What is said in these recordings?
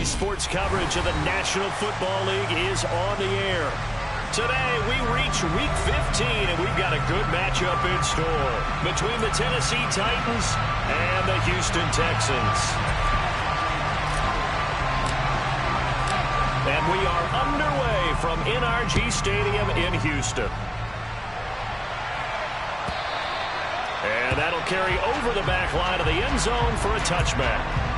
NBC Sports coverage of the National Football League is on the air. Today, we reach Week 15, and we've got a good matchup in store between the Tennessee Titans and the Houston Texans. And we are underway from NRG Stadium in Houston. And that'll carry over the back line of the end zone for a touchback.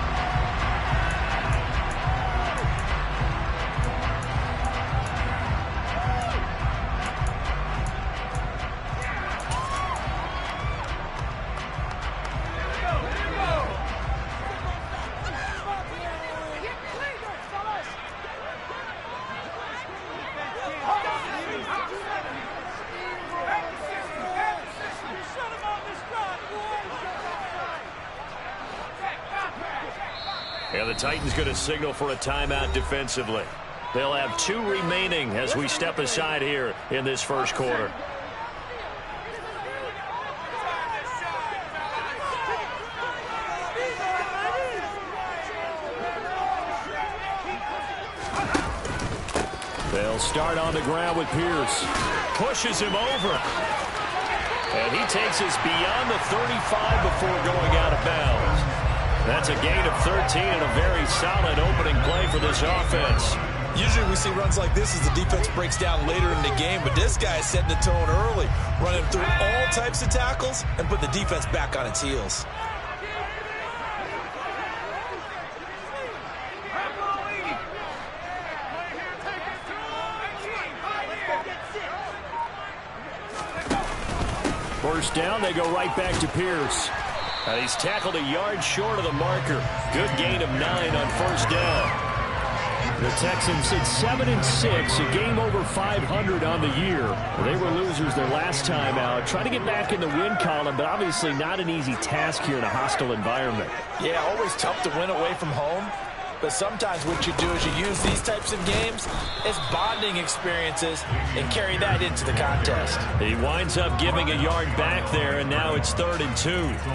And the Titans going to signal for a timeout defensively. They'll have 2 remaining as we step aside here in this first quarter. They'll start on the ground with Pierce. Pushes him over. And he takes us beyond the 35 before going out of bounds. That's a gain of 13 and a very solid opening play for this offense. Usually we see runs like this as the defense breaks down later in the game, but this guy is setting the tone early, running through all types of tackles and put the defense back on its heels. First down, they go right back to Pierce. He's tackled a yard short of the marker. Good gain of 9 on first down. The Texans sit 7-6, a game over 500 on the year. They were losers their last time out. Trying to get back in the win column, but obviously not an easy task here in a hostile environment. Yeah, always tough to win away from home. But sometimes what you do is you use these types of games as bonding experiences and carry that into the contest. He winds up giving a yard back there, and now it's 3rd and 2.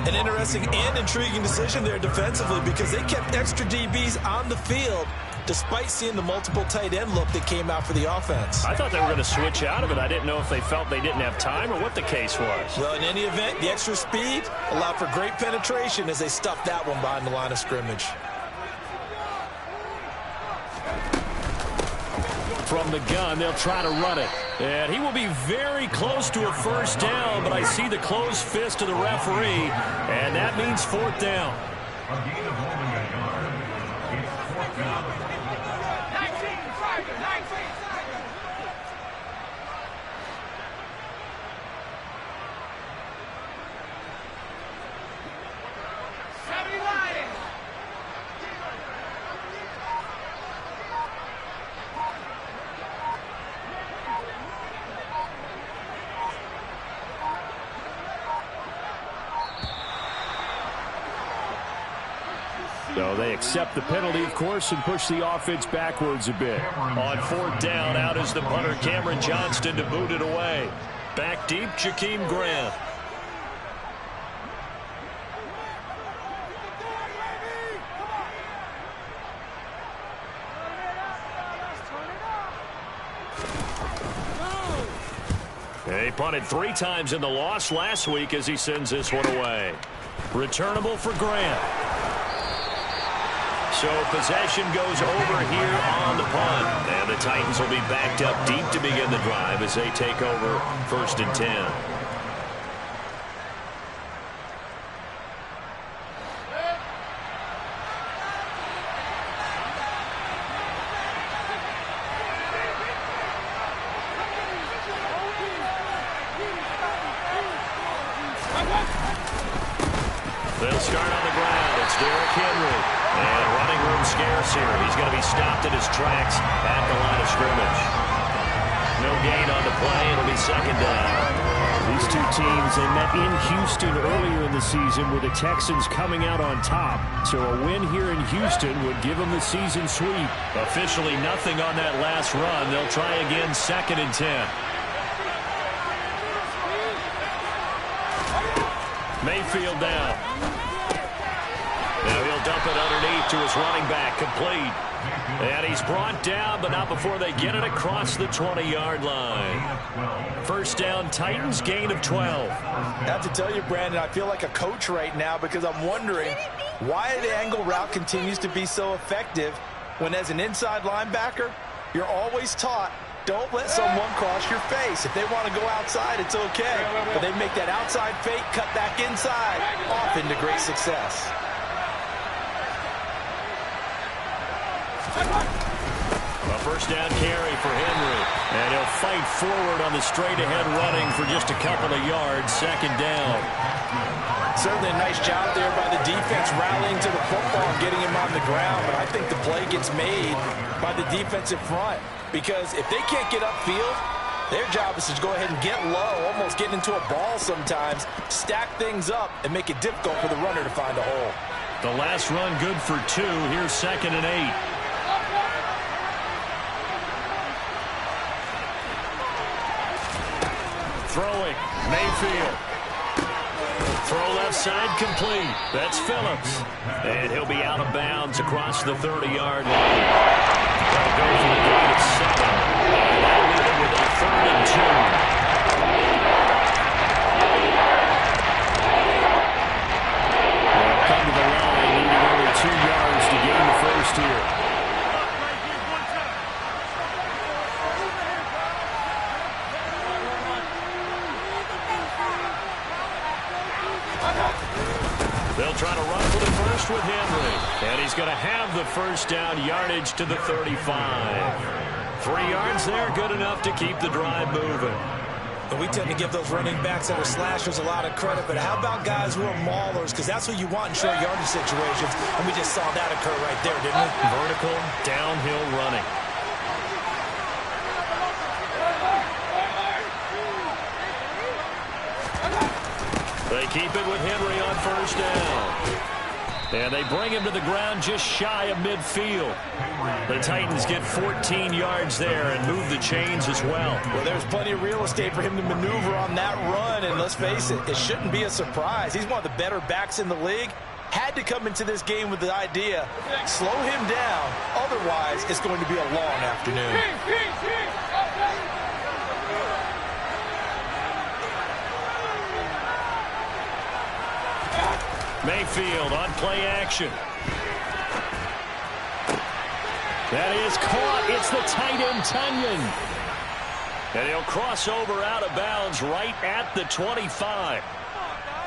An interesting and intriguing decision there defensively because they kept extra DBs on the field despite seeing the multiple tight end look that came out for the offense. I thought they were going to switch out of it. I didn't know if they felt they didn't have time or what the case was. Well, in any event, the extra speed allowed for great penetration as they stuffed that one behind the line of scrimmage. From the gun, they'll try to run it. And he will be very close to a first down, but I see the closed fist of the referee, and that means 4th down. A gain of only a yard. It's 4th down. So they accept the penalty, of course, and push the offense backwards a bit. On 4th down, out is the punter, Cameron Johnston, to boot it away. Back deep, Jakeem Grant. He punted 3 times in the loss last week as he sends this one away. Returnable for Grant. So possession goes over here on the punt. And the Titans will be backed up deep to begin the drive as they take over 1st and 10. They'll start on the ground. It's Derrick Henry. And running room scarce here. He's going to be stopped in his tracks at the line of scrimmage. No gain on the play. It'll be 2nd down. These two teams, they met in Houston earlier in the season with the Texans coming out on top. So a win here in Houston would give them the season sweep. Officially nothing on that last run. They'll try again 2nd and 10. Mayfield down. Now he'll dump it underneath to his running back, complete. And he's brought down, but not before they get it across the 20-yard line. First down, Titans, gain of 12. I have to tell you, Brandon, I feel like a coach right now because I'm wondering why the angle route continues to be so effective when, as an inside linebacker, you're always taught, don't let someone cross your face. If they want to go outside, it's okay. But they make that outside fake, cut back inside, off into great success. A first down carry for Henry. And he'll fight forward on the straight-ahead running for just a couple of yards. Second down. Certainly a nice job there by the defense rallying to the football and getting him on the ground. But I think the play gets made by the defensive front. Because if they can't get upfield, their job is to go ahead and get low, almost get into a ball sometimes, stack things up, and make it difficult for the runner to find a hole. The last run good for 2. Here's 2nd and 8. Throwing, Mayfield. Throw left side, complete. That's Phillips. And he'll be out of bounds across the 30-yard line. They'll go for the gain of 7. And that'll leave it with a 3rd and 2. They'll come to the line, needing only 2 yards to gain the first here. They'll try to run for the first with Henry. And he's going to have the first down, yardage to the 35. 3 yards there, good enough to keep the drive moving. And we tend to give those running backs that are slashers a lot of credit, but how about guys who are maulers? Because that's what you want in short yardage situations, and we just saw that occur right there, didn't we? Vertical, downhill running. They keep it with Henry on first down. And they bring him to the ground just shy of midfield. The Titans get 14 yards there and move the chains as well. Well, there's plenty of real estate for him to maneuver on that run, and let's face it, it shouldn't be a surprise. He's one of the better backs in the league. Had to come into this game with the idea, slow him down, otherwise it's going to be a long afternoon. Mayfield on play action. That is caught. It's the tight end, Tunyon. And he'll cross over out of bounds right at the 25.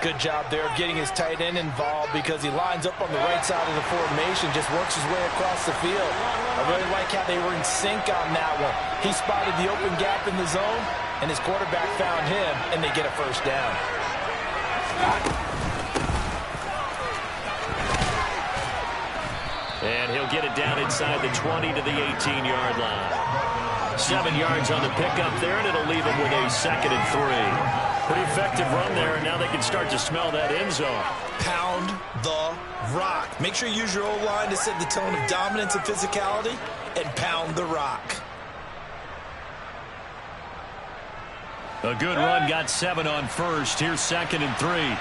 Good job there of getting his tight end involved because he lines up on the right side of the formation, just works his way across the field. I really like how they were in sync on that one. He spotted the open gap in the zone, and his quarterback found him, and they get a first down. And he'll get it down inside the 20 to the 18-yard line. 7 yards on the pickup there, and it'll leave him with a 2nd and 3. Pretty effective run there, and now they can start to smell that end zone. Pound the rock. Make sure you use your O-line to set the tone of dominance and physicality, and pound the rock. A good run, got 7 on first. Here's 2nd and 3.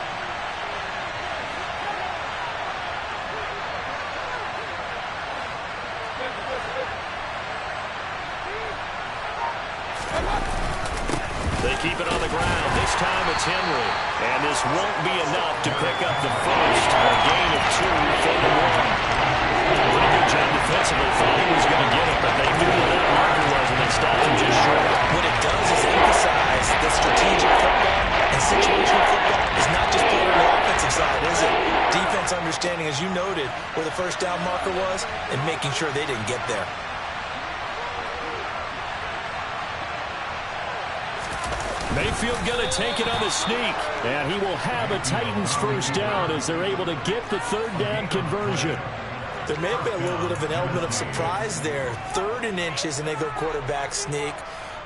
They keep it on the ground. This time it's Henry. And this won't be enough to pick up the first. A gain of 2, 3rd and 1. Pretty good job defensively. Thought he was going to get it, but they knew where that marker was, and they stopped him just short. What it does is emphasize that strategic football and situational football is not just played on the offensive side, is it? Defense understanding, as you noted, where the first down marker was and making sure they didn't get there. Mayfield going to take it on the sneak, and he will have a Titans first down as they're able to get the 3rd down conversion. There may have been a little bit of an element of surprise there. 3rd and inches, and they go quarterback sneak.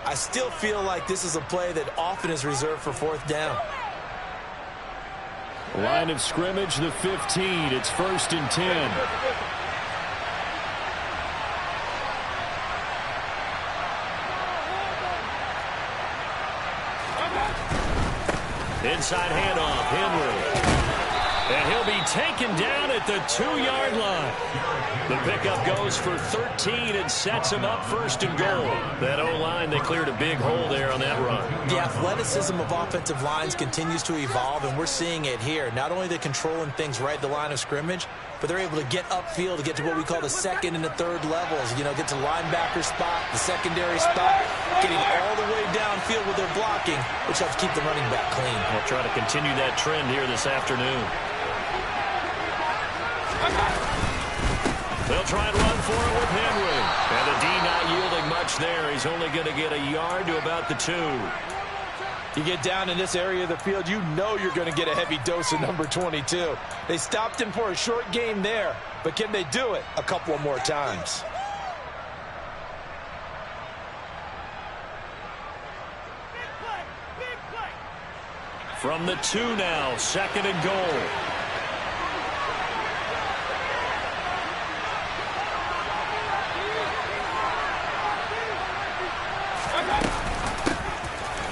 I still feel like this is a play that often is reserved for 4th down. Line of scrimmage, the 15. It's 1st and 10. Inside handoff, Henry. And he'll be taken down at the 2-yard line. The pickup goes for 13 and sets him up first and goal. That O-line, they cleared a big hole there on that run. The athleticism of offensive lines continues to evolve, and we're seeing it here. Not only they're controlling things right at the line of scrimmage, but they're able to get upfield to get to what we call the second and the third levels. You know, get to linebacker spot, the secondary spot, getting all the way downfield with their blocking, which helps keep the running back clean. We'll try to continue that trend here this afternoon. They'll try and run for it with Henry. And the D not yielding much there. He's only going to get a yard to about the 2. You get down in this area of the field, you know you're going to get a heavy dose of number 22. They stopped him for a short game there, but can they do it a couple more times? From the 2 now, second and goal.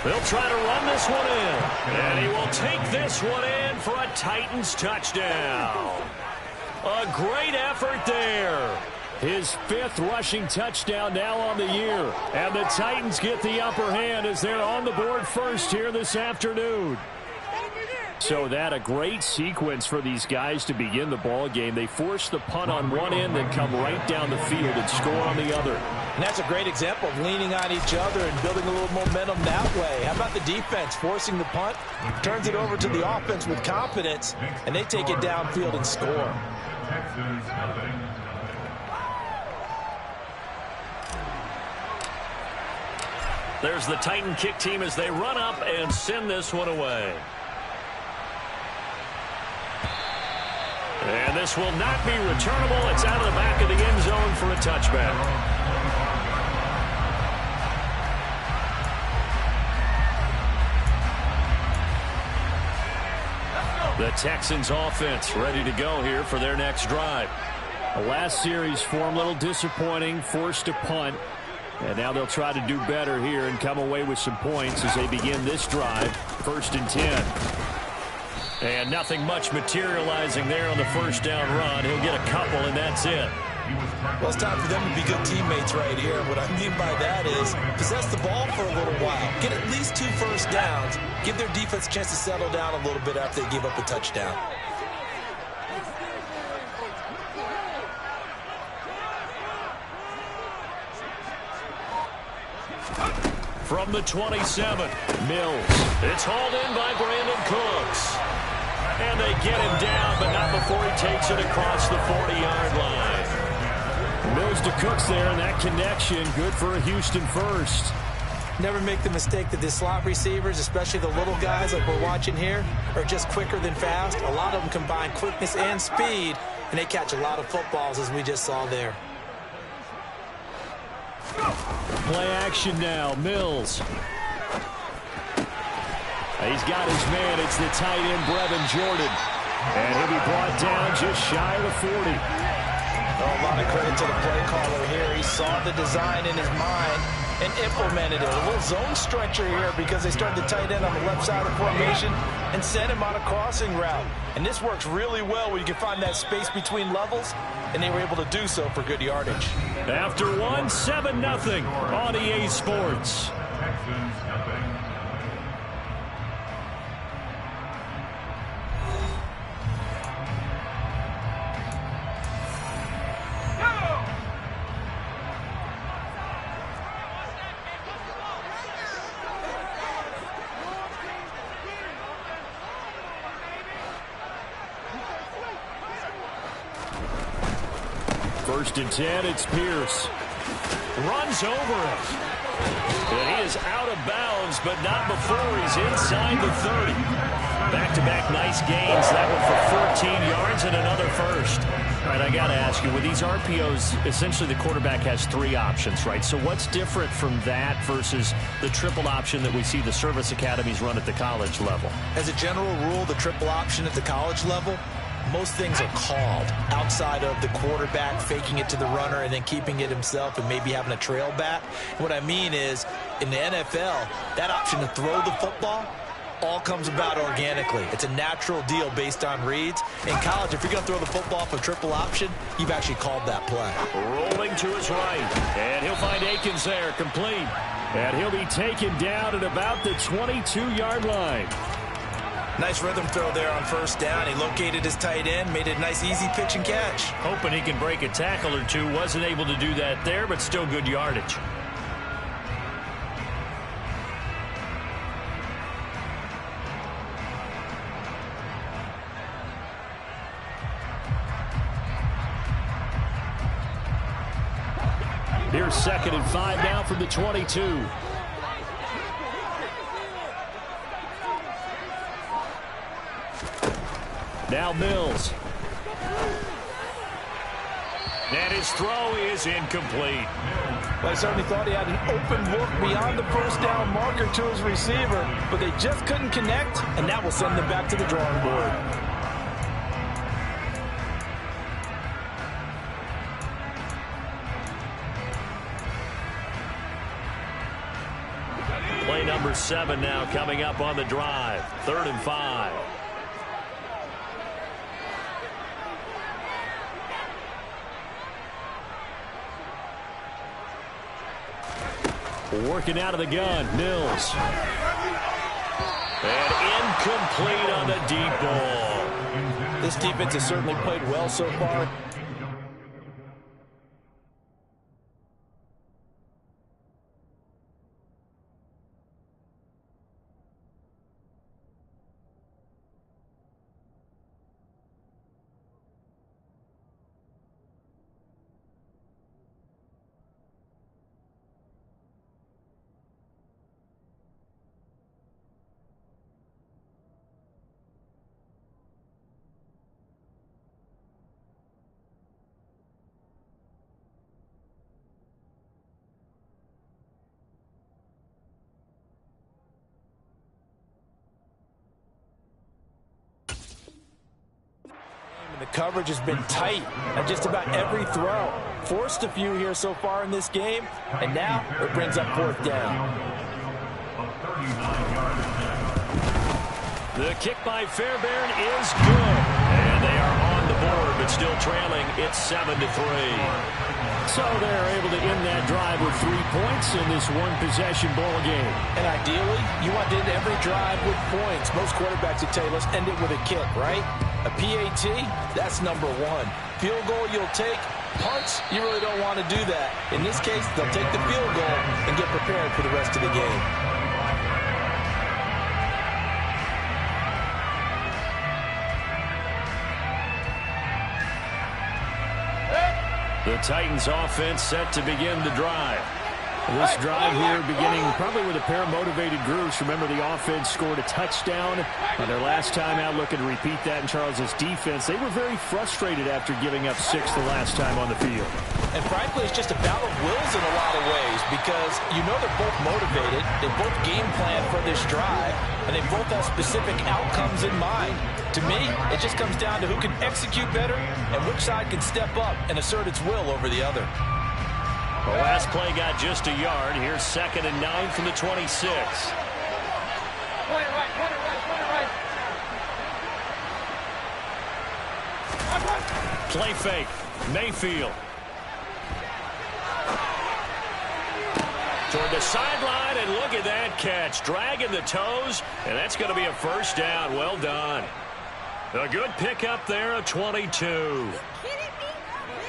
They'll try to run this one in. And he will take this one in for a Titans touchdown. A great effort there. His 5th rushing touchdown now on the year. And the Titans get the upper hand as they're on the board first here this afternoon. So that a great sequence for these guys to begin the ball game. They force the punt on one end, then come right down the field and score on the other. And that's a great example of leaning on each other and building a little momentum that way. How about the defense forcing the punt, turns it over to the offense with confidence, and they take it downfield and score. There's the Titan kick team as they run up and send this one away. And this will not be returnable. It's out of the back of the end zone for a touchback. The Texans offense ready to go here for their next drive. The last series for them a little disappointing, forced a punt. And now they'll try to do better here and come away with some points as they begin this drive, 1st and 10. And nothing much materializing there on the first down run. He'll get a couple, and that's it. Well, it's time for them to be good teammates right here. What I mean by that is possess the ball for a little while. Get at least 2 first downs. Give their defense a chance to settle down a little bit after they give up a touchdown. From the 27, Mills. It's hauled in by Brandon Cooks. And they get him down, but not before he takes it across the 40-yard line. Mills to Cooks there, and that connection good for a Houston first. Never make the mistake that the slot receivers, especially the little guys like we're watching here, are just quicker than fast. A lot of them combine quickness and speed, and they catch a lot of footballs, as we just saw there. Play action now, Mills. He's got his man. It's the tight end, Brevin Jordan. And he'll be brought down just shy of the 40. Oh, a lot of credit to the play caller here. He saw the design in his mind and implemented it. A little zone stretcher here because they started the tight end on the left side of the formation and sent him on a crossing route. And this works really well where you can find that space between levels, and they were able to do so for good yardage. After one, 7-0 on EA Sports. First and 10, it's Pierce. Runs over it. And he is out of bounds, but not before he's inside the 30. Back-to-back nice gains. That one for 14 yards and another first. All right, I got to ask you, with these RPOs, essentially the quarterback has 3 options, right? So what's different from that versus the triple option that we see the service academies run at the college level? As a general rule, the triple option at the college level, most things are called outside of the quarterback faking it to the runner and then keeping it himself and maybe having a trail back. What I mean is, in the NFL, that option to throw the football, all comes about organically. It's a natural deal based on reads. In college, if you're going to throw the football off a triple option, you've actually called that play. Rolling to his right, and he'll find Akins there, complete. And he'll be taken down at about the 22-yard line. Nice rhythm throw there on first down. He located his tight end, made it a nice, easy pitch and catch. Hoping he can break a tackle or two. Wasn't able to do that there, but still good yardage. Here's 2nd and 5 now from the 22. Now Mills. And his throw is incomplete. Well, I certainly thought he had an open look beyond the first down marker to his receiver, but they just couldn't connect, and that will send them back to the drawing board. Play number 7 now coming up on the drive. 3rd and 5. Working out of the gun, Mills. And incomplete on the deep ball. This defense has certainly played well so far. The coverage has been tight on just about every throw. Forced a few here so far in this game, and now it brings up 4th down. The kick by Fairbairn is good. And they are on the board, but still trailing. It's 7-3. So they're able to end that drive with 3 points in this one-possession ball game. And ideally, you want to end every drive with points. Most quarterbacks would tell you, let's end it with a kick, right? A PAT, that's number 1. Field goal you'll take. Punts, you really don't want to do that. In this case, they'll take the field goal and get prepared for the rest of the game. The Titans offense set to begin the drive. This drive here beginning probably with a pair of motivated groups. Remember, the offense scored a touchdown on their last time out. Looking to repeat that in Charles's defense. They were very frustrated after giving up 6 the last time on the field. And frankly, it's just a battle of wills in a lot of ways because you know they're both motivated. They both game plan for this drive, and they both have specific outcomes in mind. To me, it just comes down to who can execute better and which side can step up and assert its will over the other. The last play got just a yard. Here's 2nd and 9 from the 26. Play fake. Mayfield. Toward the sideline, and look at that catch. Dragging the toes, and that's going to be a 1st down. Well done. A good pickup there, a 22.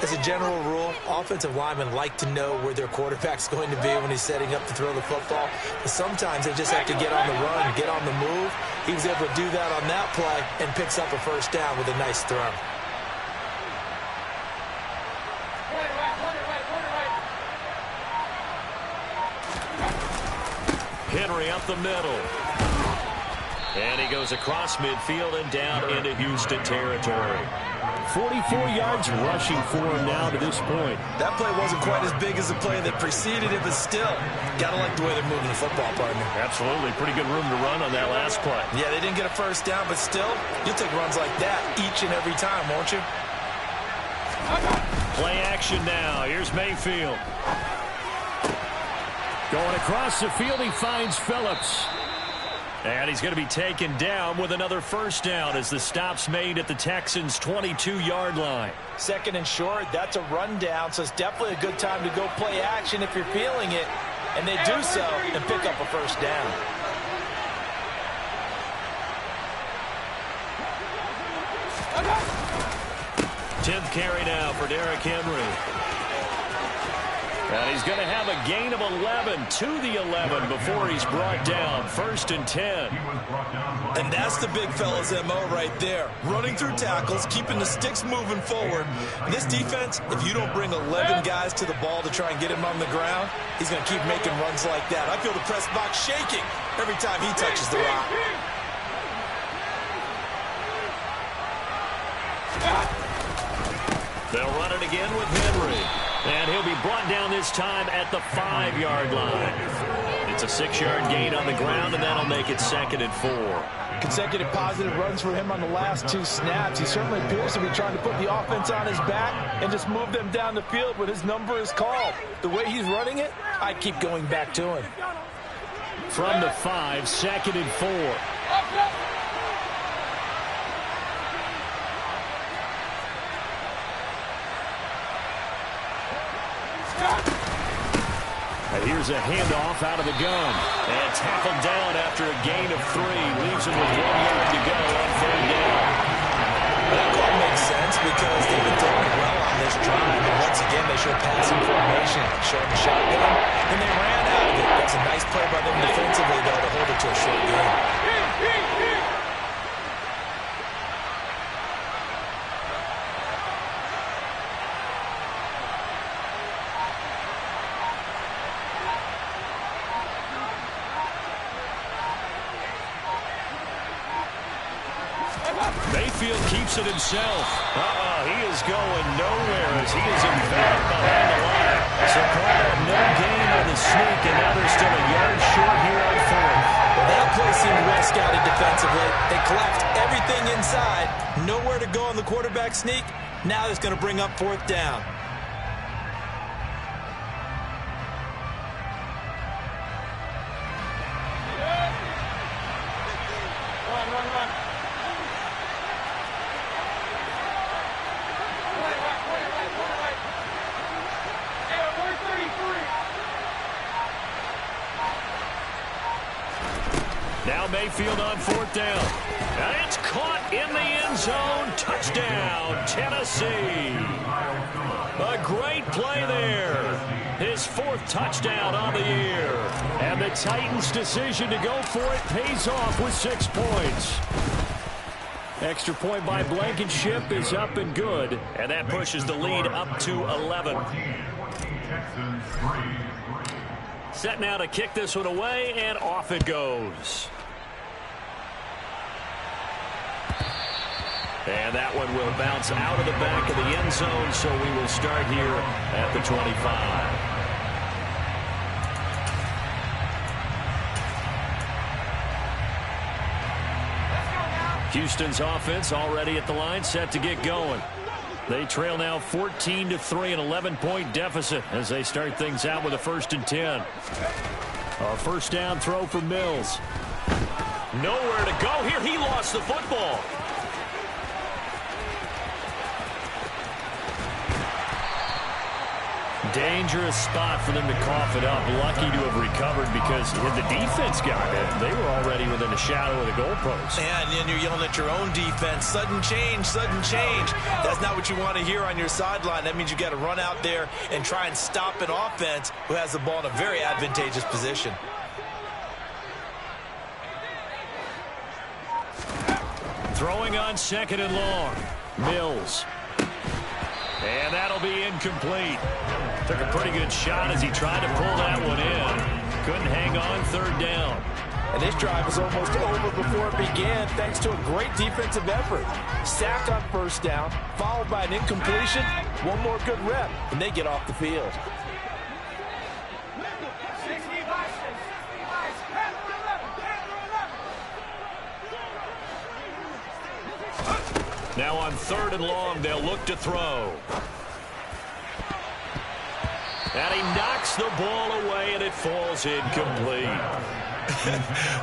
As a general rule, offensive linemen like to know where their quarterback's going to be when he's setting up to throw the football. But sometimes they just have to get on the run, get on the move. He was able to do that on that play and picks up a 1st down with a nice throw. Henry up the middle. And he goes across midfield and down into Houston territory. 44 yards rushing for him now to this point. That play wasn't quite as big as the play that preceded it, but still, gotta like the way they're moving the football, partner. Absolutely. Pretty good room to run on that last play. Yeah, they didn't get a 1st down, but still, you'll take runs like that each and every time, won't you? Play action now. Here's Mayfield. Going across the field, he finds Phillips. And he's going to be taken down with another first down as the stop's made at the Texans' 22-yard line. Second and short, that's a rundown, so it's definitely a good time to go play action if you're feeling it. And they do so and pick up a first down. Tenth carry now for Derrick Henry. And he's going to have a gain of 11 to the 11 before he's brought down. 1st and 10. And that's the big fella's MO right there. Running through tackles, keeping the sticks moving forward. And this defense, if you don't bring 11 guys to the ball to try and get him on the ground, he's going to keep making runs like that. I feel the press box shaking every time he touches the rock. They'll run it again with Henry. And he'll be brought down this time at the 5-yard line. It's a 6-yard gain on the ground, and that'll make it 2nd and 4. Consecutive positive runs for him on the last 2 snaps. He certainly appears to be trying to put the offense on his back and just move them down the field when his number is called. The way he's running it, I keep going back to him. From the 5, 2nd and 4. And here's a handoff out of the gun. And tackled down after a gain of 3. Leaves him with 1 yard to go on 3rd down. That call makes sense because they've been throwing well on this drive. And once again, they show passing formation. Showing the shotgun, and they ran out of it. That's a nice play by them defensively, though, to hold it to a short game. Mayfield keeps it himself. He is going nowhere as he is embedded behind the line. So call it no gain on the sneak, and now they're still a yard short here on 4th. Well, that play seemed well scouted defensively. They collapsed everything inside. Nowhere to go on the quarterback sneak. Now it's going to bring up 4th down. Now Mayfield on 4th down. And it's caught in the end zone. Touchdown, Tennessee. A great play there. His 4th touchdown on the year. And the Titans' decision to go for it pays off with 6 points. Extra point by Blankenship is up and good. And that pushes the lead up to 11. Set now to kick this one away, and off it goes. And that one will bounce out of the back of the end zone, so we will start here at the 25. Houston's offense already at the line, set to get going. They trail now 14-3, an 11-point deficit as they start things out with a 1st and 10. A first down throw for Mills. Nowhere to go here. He lost the football. Dangerous spot for them to cough it up. Lucky to have recovered because the defense got it. They were already within a shadow of the goalpost. And then you're yelling at your own defense. Sudden change, sudden change. That's not what you want to hear on your sideline. That means you got to run out there and try and stop an offense who has the ball in a very advantageous position. Throwing on 2nd and long. Mills. And that'll be incomplete. Took a pretty good shot as he tried to pull that one in. Couldn't hang on, 3rd down. And this drive was almost over before it began thanks to a great defensive effort. Sack on 1st down, followed by an incompletion. One more good rep, and they get off the field. Now on 3rd and long, they'll look to throw. And he knocks the ball away, and it falls incomplete.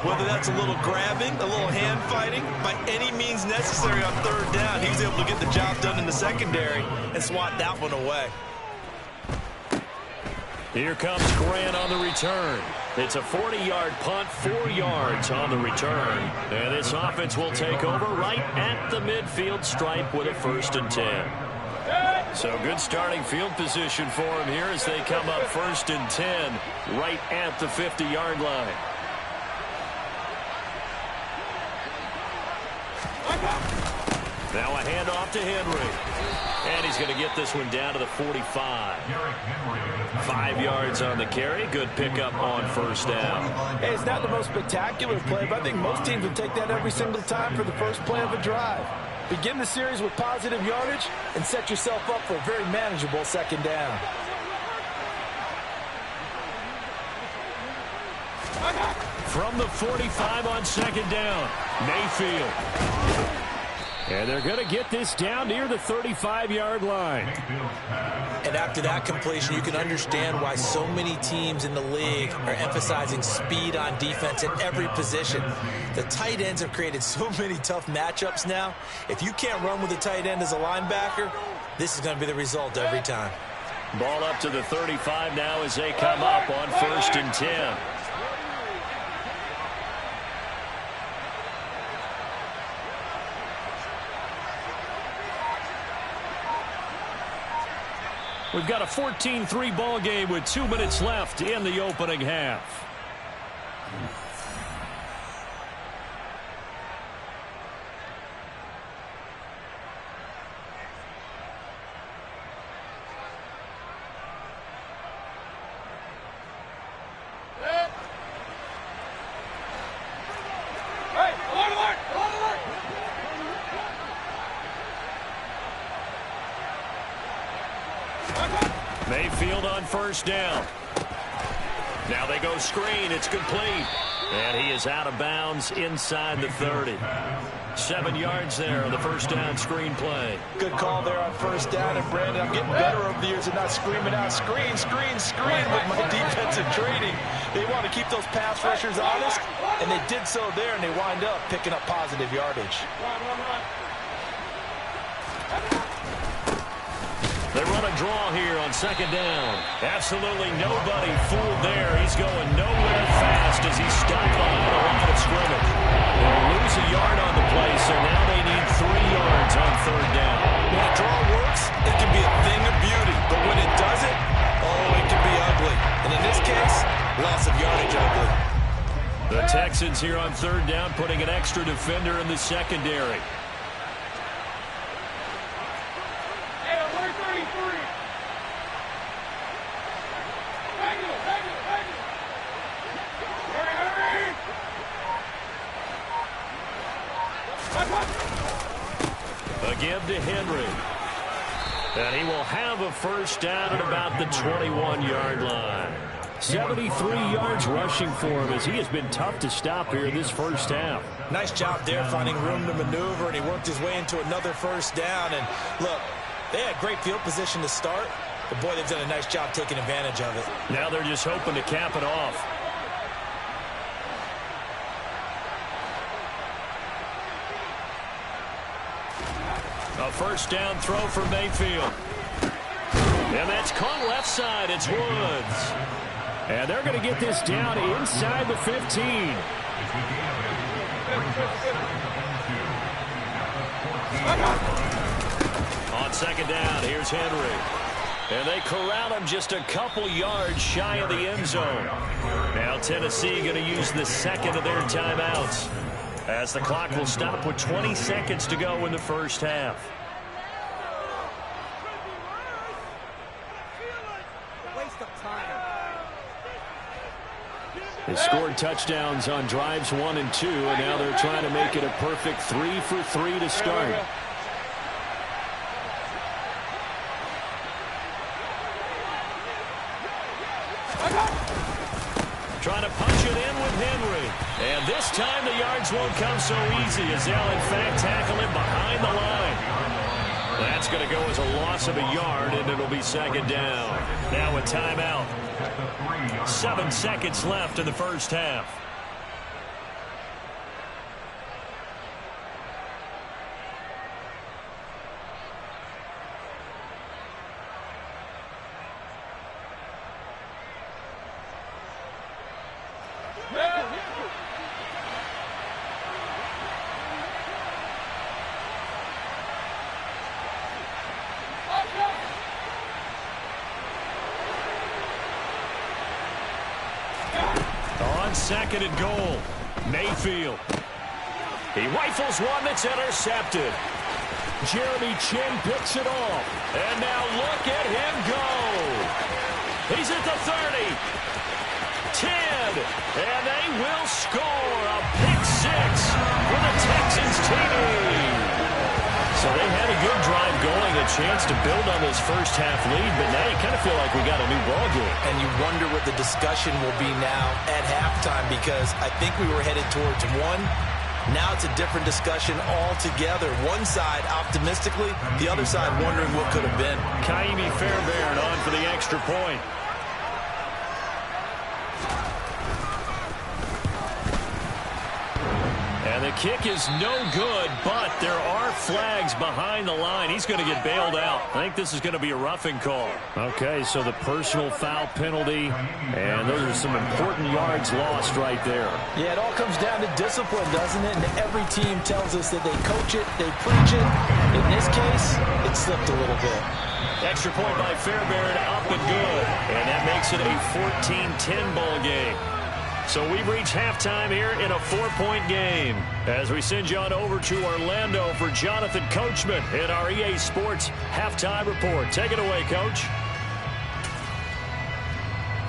Whether that's a little grabbing, a little hand fighting, by any means necessary on third down, he was able to get the job done in the secondary and swat that one away. Here comes Grant on the return. It's a 40-yard punt, 4 yards on the return. And this offense will take over right at the midfield stripe with a 1st and 10. So good starting field position for him here as they come up 1st and 10 right at the 50-yard line. Now a handoff to Henry. And he's going to get this one down to the 45. 5 yards on the carry. Good pickup on 1st down. Hey, it's not the most spectacular play, but I think most teams would take that every single time for the first play of a drive. Begin the series with positive yardage and set yourself up for a very manageable 2nd down. From the 45 on 2nd down, Mayfield. And they're going to get this down near the 35-yard line. And after that completion, you can understand why so many teams in the league are emphasizing speed on defense at every position. The tight ends have created so many tough matchups now. If you can't run with a tight end as a linebacker, this is going to be the result every time. Ball up to the 35 now as they come up on 1st and 10. We've got a 14-3 ball game with 2 minutes left in the opening half. Mayfield on 1st down. Now they go screen. It's complete. And he is out of bounds inside the 30. 7 yards there on the 1st down screen play. Good call there on 1st down. And, Brandon, I'm getting better over the years and not screaming out, screen, screen, screen with my defensive training. They want to keep those pass rushers honest, and they did so there, and they wind up picking up positive yardage. They run a draw here on 2nd down. Absolutely nobody fooled there. He's going nowhere fast as he's stopped behind the line of scrimmage. They'll lose a yard on the play, so now they need 3 yards on 3rd down. When a draw works, it can be a thing of beauty. But when it doesn't, oh, it can be ugly. And in this case, loss of yardage ugly. The Texans here on 3rd down putting an extra defender in the secondary. A give to Henry. And he will have a 1st down at about the 21-yard line. 73 yards rushing for him as he has been tough to stop here this 1st half. Nice job there finding room to maneuver, and he worked his way into another 1st down. And look, they had great field position to start, but boy, they've done a nice job taking advantage of it. Now they're just hoping to cap it off. A 1st down throw for Mayfield. And that's caught left side. It's Woods. And they're going to get this down inside the 15. On 2nd down, here's Henry. And they corral him just a couple yards shy of the end zone. Now Tennessee going to use the 2nd of their timeouts, as the clock will stop with 20 seconds to go in the 1st half. They scored touchdowns on drives 1 and 2, and now they're trying to make it a perfect 3 for 3 to start. Trying to punch it in with Henry. And this time the yards won't come so easy as they'll in fact tackle him behind the line. That's going to go as a loss of a yard, and it'll be second down. Now a timeout. 7 seconds left in the first half. Second and goal. Mayfield. He rifles one that's intercepted. Jeremy Chin picks it off. And now look at him go. He's at the 30. 10. And they will score a pick six for the Texans team. So they had a good drive going, a chance to build on this first half lead, but now you kind of feel like we got a new ball game. And you wonder what the discussion will be now at halftime, because I think we were headed towards one. Now it's a different discussion altogether. One side optimistically, the other side wondering what could have been. Kaimi Fairbairn on for the extra point. And the kick is no good, but there are flags behind the line. He's going to get bailed out. I think this is going to be a roughing call. Okay, so the personal foul penalty, and those are some important yards lost right there. Yeah, it all comes down to discipline, doesn't it? And every team tells us that they coach it, they preach it. In this case, it slipped a little bit. Extra point by Fairbairn, up and good. And that makes it a 14-10 ball game. So we've reached halftime here in a 4-point game. As we send you on over to Orlando for Jonathan Coachman in our EA Sports Halftime Report. Take it away, Coach.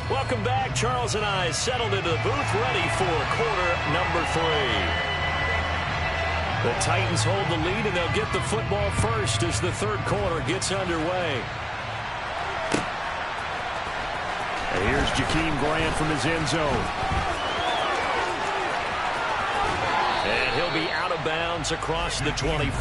Welcome back. Charles and I settled into the booth, ready for quarter number 3. The Titans hold the lead, and they'll get the football first as the third quarter gets underway. And here's Jakeem Grant from his end zone. And he'll be out of bounds across the 25.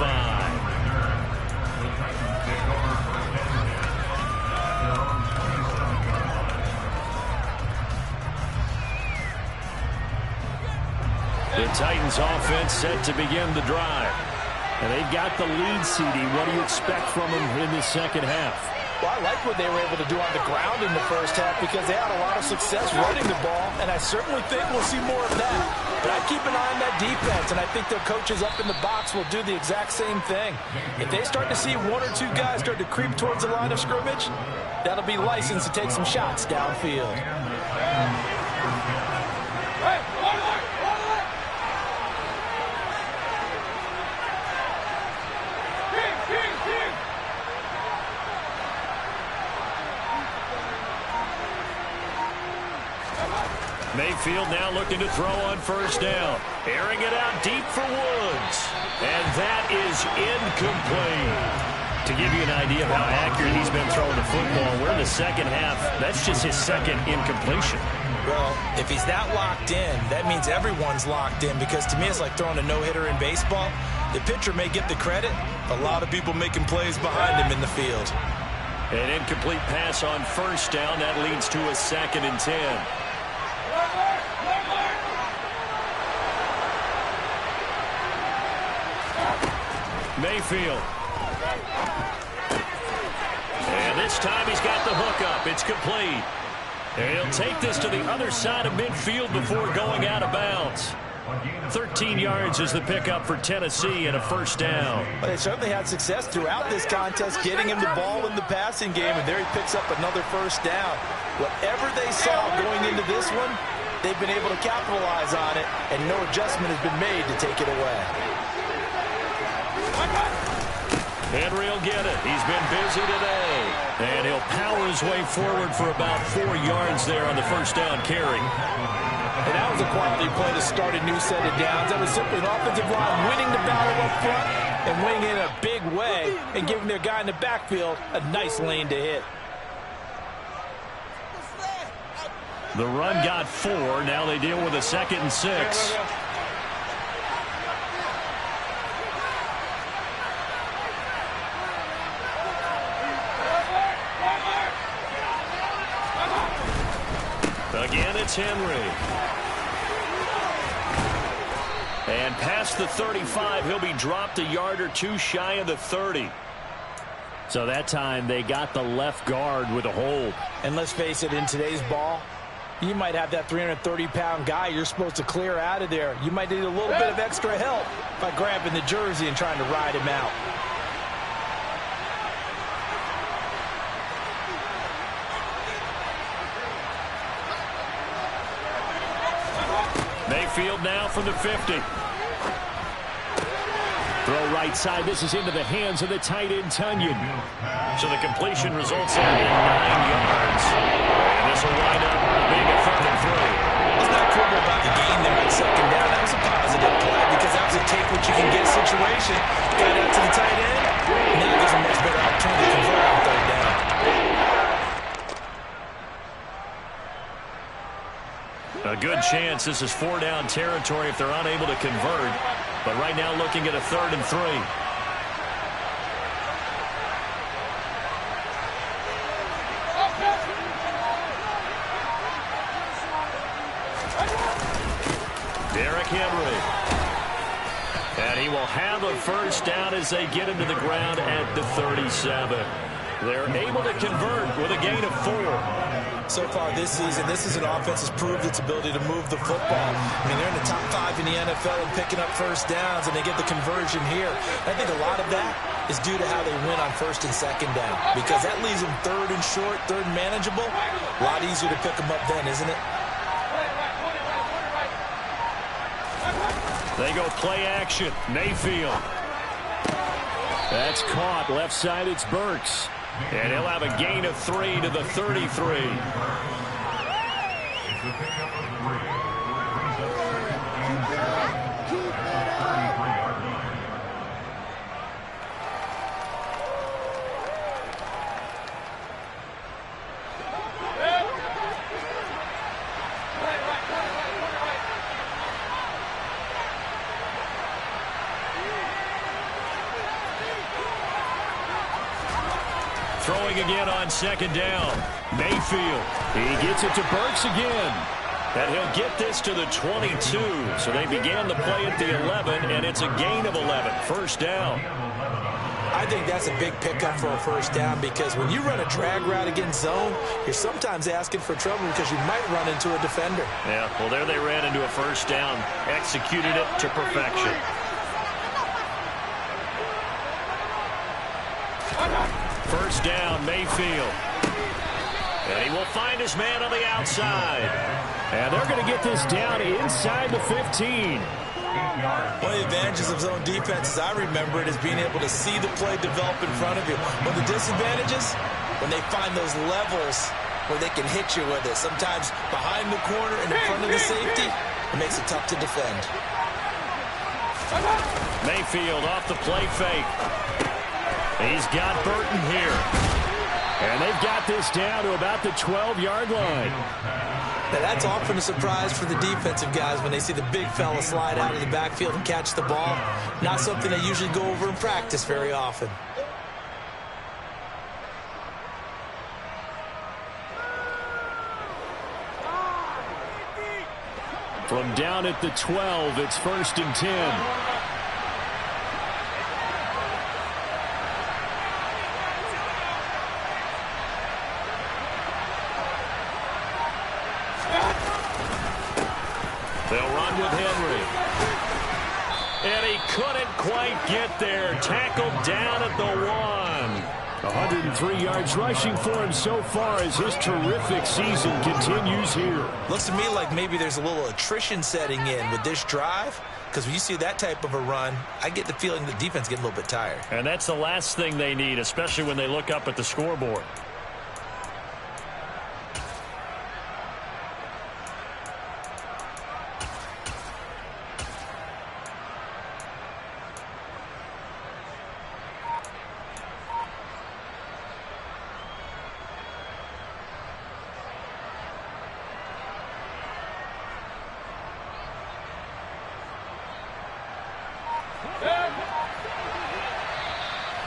The Titans offense set to begin the drive. And they've got the lead, CD. What do you expect from them in the second half? Well, I like what they were able to do on the ground in the first half, because they had a lot of success running the ball, and I certainly think we'll see more of that. But I keep an eye on that defense, and I think their coaches up in the box will do the exact same thing. If they start to see one or two guys start to creep towards the line of scrimmage, that'll be license to take some shots downfield. Mayfield now looking to throw on first down. Airing it out deep for Woods. And that is incomplete. To give you an idea of how accurate he's been throwing the football, we're in the second half. That's just his second incompletion. Well, if he's that locked in, that means everyone's locked in, because to me it's like throwing a no-hitter in baseball. The pitcher may get the credit. A lot of people making plays behind him in the field. An incomplete pass on first down. That leads to a 2nd and 10. Mayfield. And this time he's got the hook up. It's complete. And he'll take this to the other side of midfield before going out of bounds. 13 yards is the pickup for Tennessee and a first down. Well, they certainly had success throughout this contest getting him the ball in the passing game, and there he picks up another first down. Whatever they saw going into this one, they've been able to capitalize on it, and no adjustment has been made to take it away. Henry will get it. He's been busy today. And he'll power his way forward for about 4 yards there on the first down carry. And that was a quality play to start a new set of downs. That was simply an offensive line winning the battle up front and winning in a big way and giving their guy in the backfield a nice lane to hit. The run got 4. Now they deal with a 2nd and 6. Again, it's Henry. And past the 35, he'll be dropped a yard or two shy of the 30. So that time they got the left guard with a hold. And let's face it, in today's ball, you might have that 330-pound guy you're supposed to clear out of there. You might need a little bit of extra help by grabbing the jersey and trying to ride him out. Mayfield now from the 50. Throw right side. This is into the hands of the tight end, Tunyon. So the completion results in 9 yards. And this will wind up being a 3rd and 3. Let's not quibble about the game there on 2nd down. That was a positive play because that was a take what you can get situation. Got out to the tight end. Now there's a much better opportunity to convert on 3rd down. A good chance this is 4-down territory if they're unable to convert. But right now looking at a 3rd and 3. Derrick Henry. And he will have a 1st down as they get him to the ground at the 37. They're able to convert with a gain of 4. So far this season, this is an offense that's proved its ability to move the football. I mean, they're in the top 5 in the NFL and picking up 1st downs, and they get the conversion here. I think a lot of that is due to how they win on 1st and 2nd down, because that leaves them 3rd and short, 3rd and manageable. A lot easier to pick them up then, isn't it? They go play action. Mayfield. That's caught. Left side, it's Burks. And he'll have a gain of 3 to the 33. It's the pickup of 33-yard line. Throwing again on 2nd down. Mayfield. He gets it to Burks again. And he'll get this to the 22. So they began the play at the 11, and it's a gain of 11. 1st down. I think that's a big pickup for a 1st down, because when you run a drag route against zone, you're sometimes asking for trouble because you might run into a defender. Yeah, well, there they ran into a 1st down. Executed it to perfection. First down, Mayfield. And he will find his man on the outside. And they're going to get this down inside the 15. One of the advantages of zone defense, as I remember it, is being able to see the play develop in front of you. One of the disadvantages, when they find those levels where they can hit you with it. Sometimes behind the corner and in front of the safety, it makes it tough to defend. Mayfield off the play fake. He's got Burton here. And they've got this down to about the 12-yard line. Now, that's often a surprise for the defensive guys when they see the big fella slide out of the backfield and catch the ball. Not something they usually go over in practice very often. From down at the 12, it's 1st and 10. They'll run with Henry. And he couldn't quite get there. Tackled down at the 1. 103 yards rushing for him so far as his terrific season continues here. Looks to me like maybe there's a little attrition setting in with this drive, because when you see that type of a run, I get the feeling the defense getting a little bit tired. And that's the last thing they need, especially when they look up at the scoreboard.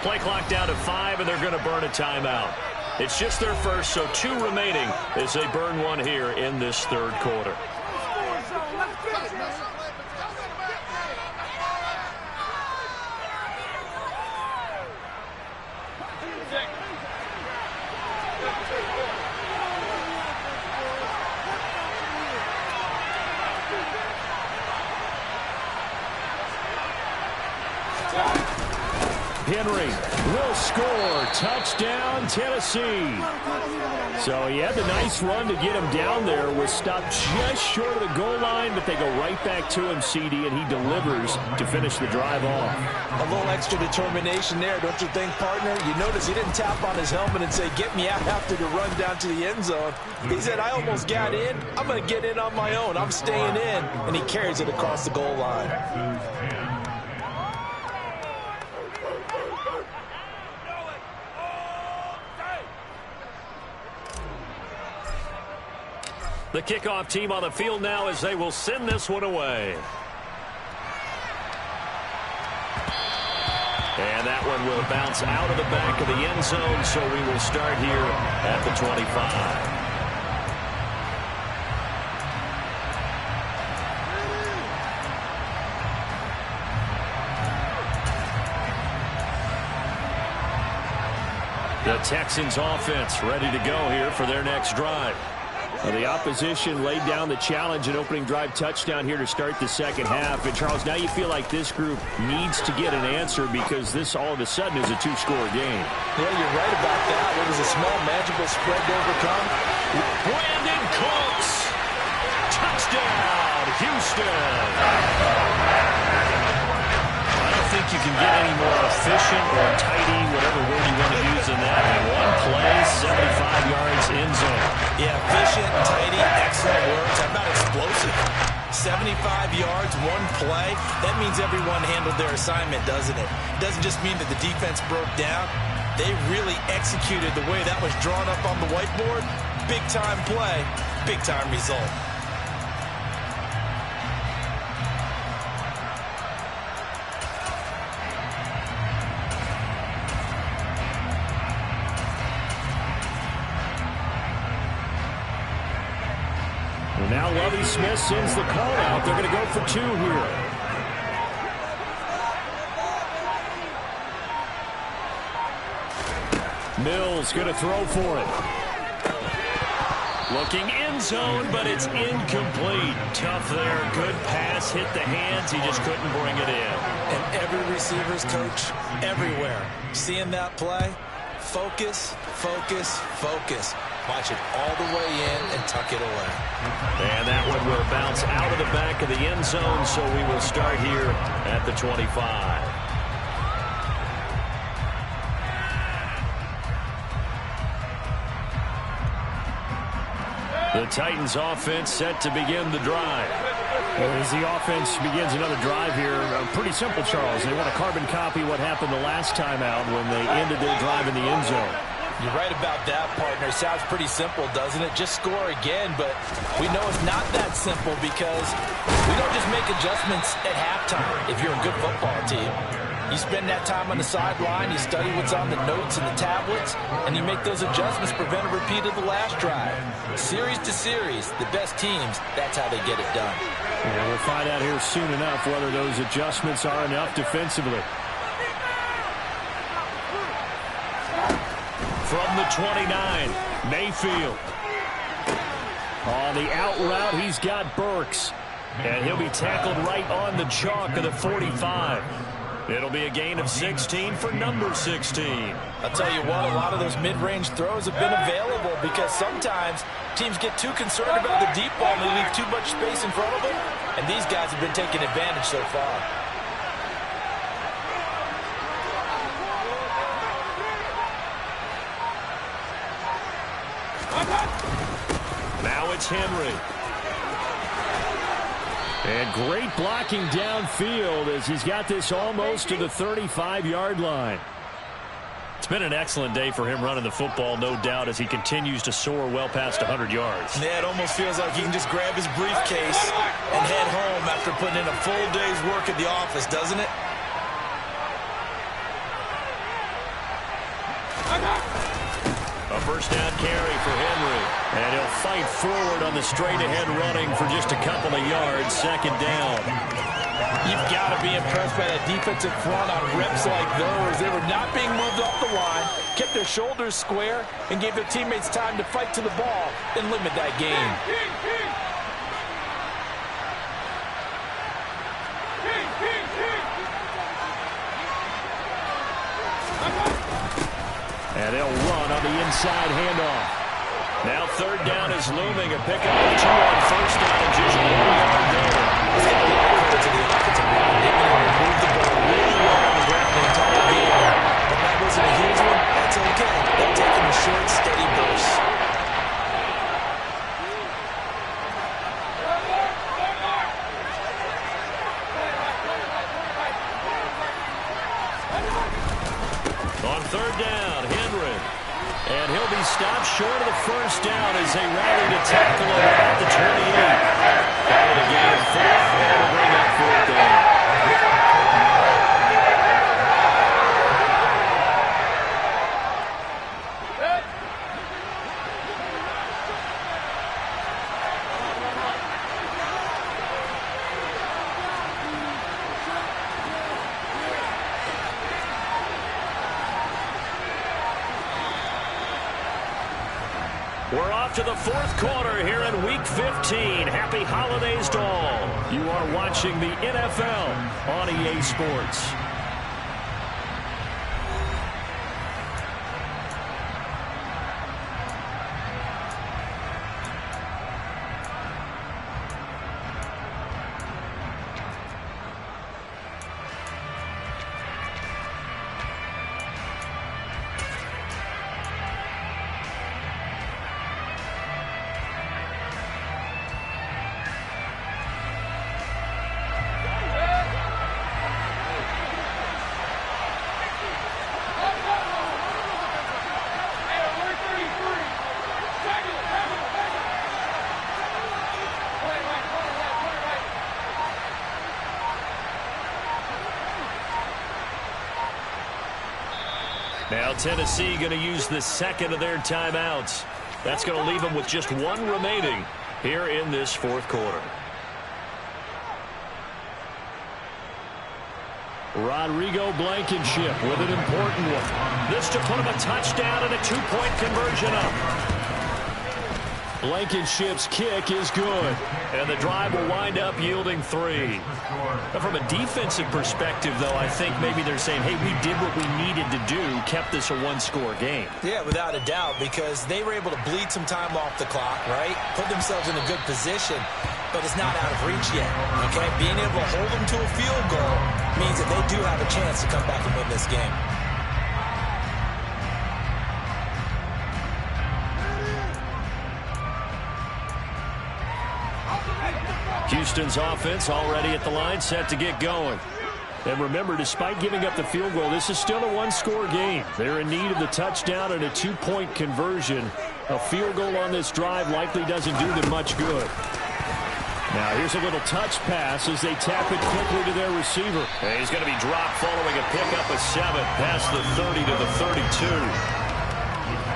Play clock down to 5, and they're going to burn a timeout. It's just their first, so 2 remaining as they burn one here in this third quarter. Henry will score. Touchdown, Tennessee. So he had the nice run to get him down there. Was stopped just short of the goal line, but they go right back to him, CD, and he delivers to finish the drive off. A little extra determination there, don't you think, partner? You notice he didn't tap on his helmet and say, get me out after the run down to the end zone. He said, I almost got in. I'm going to get in on my own. I'm staying in. And he carries it across the goal line. The kickoff team on the field now as they will send this one away. And that one will bounce out of the back of the end zone, so we will start here at the 25. The Texans offense ready to go here for their next drive. Well, the opposition laid down the challenge and opening drive touchdown here to start the second half. And, Charles, now you feel like this group needs to get an answer because this all of a sudden is a 2-score game. Yeah, you're right about that. It was a small, manageable spread to overcome. Brandon Cooks. Touchdown, Houston. I don't think you can get any more efficient or tidy, whatever word you want to use in that. In one play, 75 yards in zone. Yeah, efficient, tidy, excellent words. How about explosive? 75 yards, one play. That means everyone handled their assignment, doesn't it? It doesn't just mean that the defense broke down. They really executed the way that was drawn up on the whiteboard. Big-time play, big-time result. Well, now Lovie Smith sends the call out. They're going to go for 2 here. Mills going to throw for it. Looking end zone, but it's incomplete. Tough there. Good pass. Hit the hands. He just couldn't bring it in. And every receiver's coach, everywhere, seeing that play, focus, focus, focus. Watch it all the way in and tuck it away. And that one will bounce out of the back of the end zone, so we will start here at the 25. The Titans offense set to begin the drive. As the offense begins another drive here, pretty simple, Charles. They want to carbon copy what happened the last time out when they ended their drive in the end zone. You're right about that, partner. Sounds pretty simple, doesn't it? Just score again, but we know it's not that simple because we don't just make adjustments at halftime if you're a good football team. You spend that time on the sideline, you study what's on the notes and the tablets, and you make those adjustments, prevent a repeat of the last drive. Series to series, the best teams, that's how they get it done. Yeah, we'll find out here soon enough whether those adjustments are enough defensively. From the 29, Mayfield. On the out route, he's got Burks. And he'll be tackled right on the chalk of the 45. It'll be a gain of 16 for number 16. I'll tell you what, a lot of those mid-range throws have been available because sometimes teams get too concerned about the deep ball and they leave too much space in front of them. And these guys have been taking advantage so far. Now it's Henry. And great blocking downfield as he's got this almost to the 35-yard line. It's been an excellent day for him running the football, no doubt, as he continues to soar well past 100 yards. Yeah, it almost feels like he can just grab his briefcase and head home after putting in a full day's work at the office, doesn't it? A first down carry for Henry. And he'll fight forward on the straight-ahead running for just a couple of yards. Second down. You've got to be impressed by that defensive front on reps like those. They were not being moved off the line, kept their shoulders square, and gave their teammates time to fight to the ball and limit that gain. And they'll run on the inside handoff. Now third down is looming. A pickup of 2 on first down and just 1 yard there. Let's get a lot of credit to the offensive line. They've been able to move the ball really well on the ground the entire game. But that wasn't a huge one. That's okay. They're taking the short, steady bursts. On third down, Henry. And he'll be stopped short of the first down as they rally to tackle him at the 28. Followed a gain of 4, and will bring up fourth down. We're off to the fourth quarter here in Week 15. Happy holidays to all. You are watching the NFL on EA Sports. Now Tennessee going to use the second of their timeouts. That's going to leave them with just 1 remaining here in this fourth quarter. Rodrigo Blankenship with an important one. This to put him a touchdown and a 2-point conversion up. Blankenship's kick is good. And the drive will wind up yielding 3. Now, from a defensive perspective, though, I think maybe they're saying, hey, we did what we needed to do, kept this a 1-score game. Yeah, without a doubt, because they were able to bleed some time off the clock, right? Put themselves in a good position, but it's not out of reach yet, okay? Being able to hold them to a field goal means that they do have a chance to come back and win this game. Houston's offense already at the line, set to get going. And remember, despite giving up the field goal, this is still a 1-score game. They're in need of the touchdown and a 2-point conversion. A field goal on this drive likely doesn't do them much good. Now here's a little touch pass as they tap it quickly to their receiver. And he's going to be dropped following a pickup of 7 past the 30 to the 32.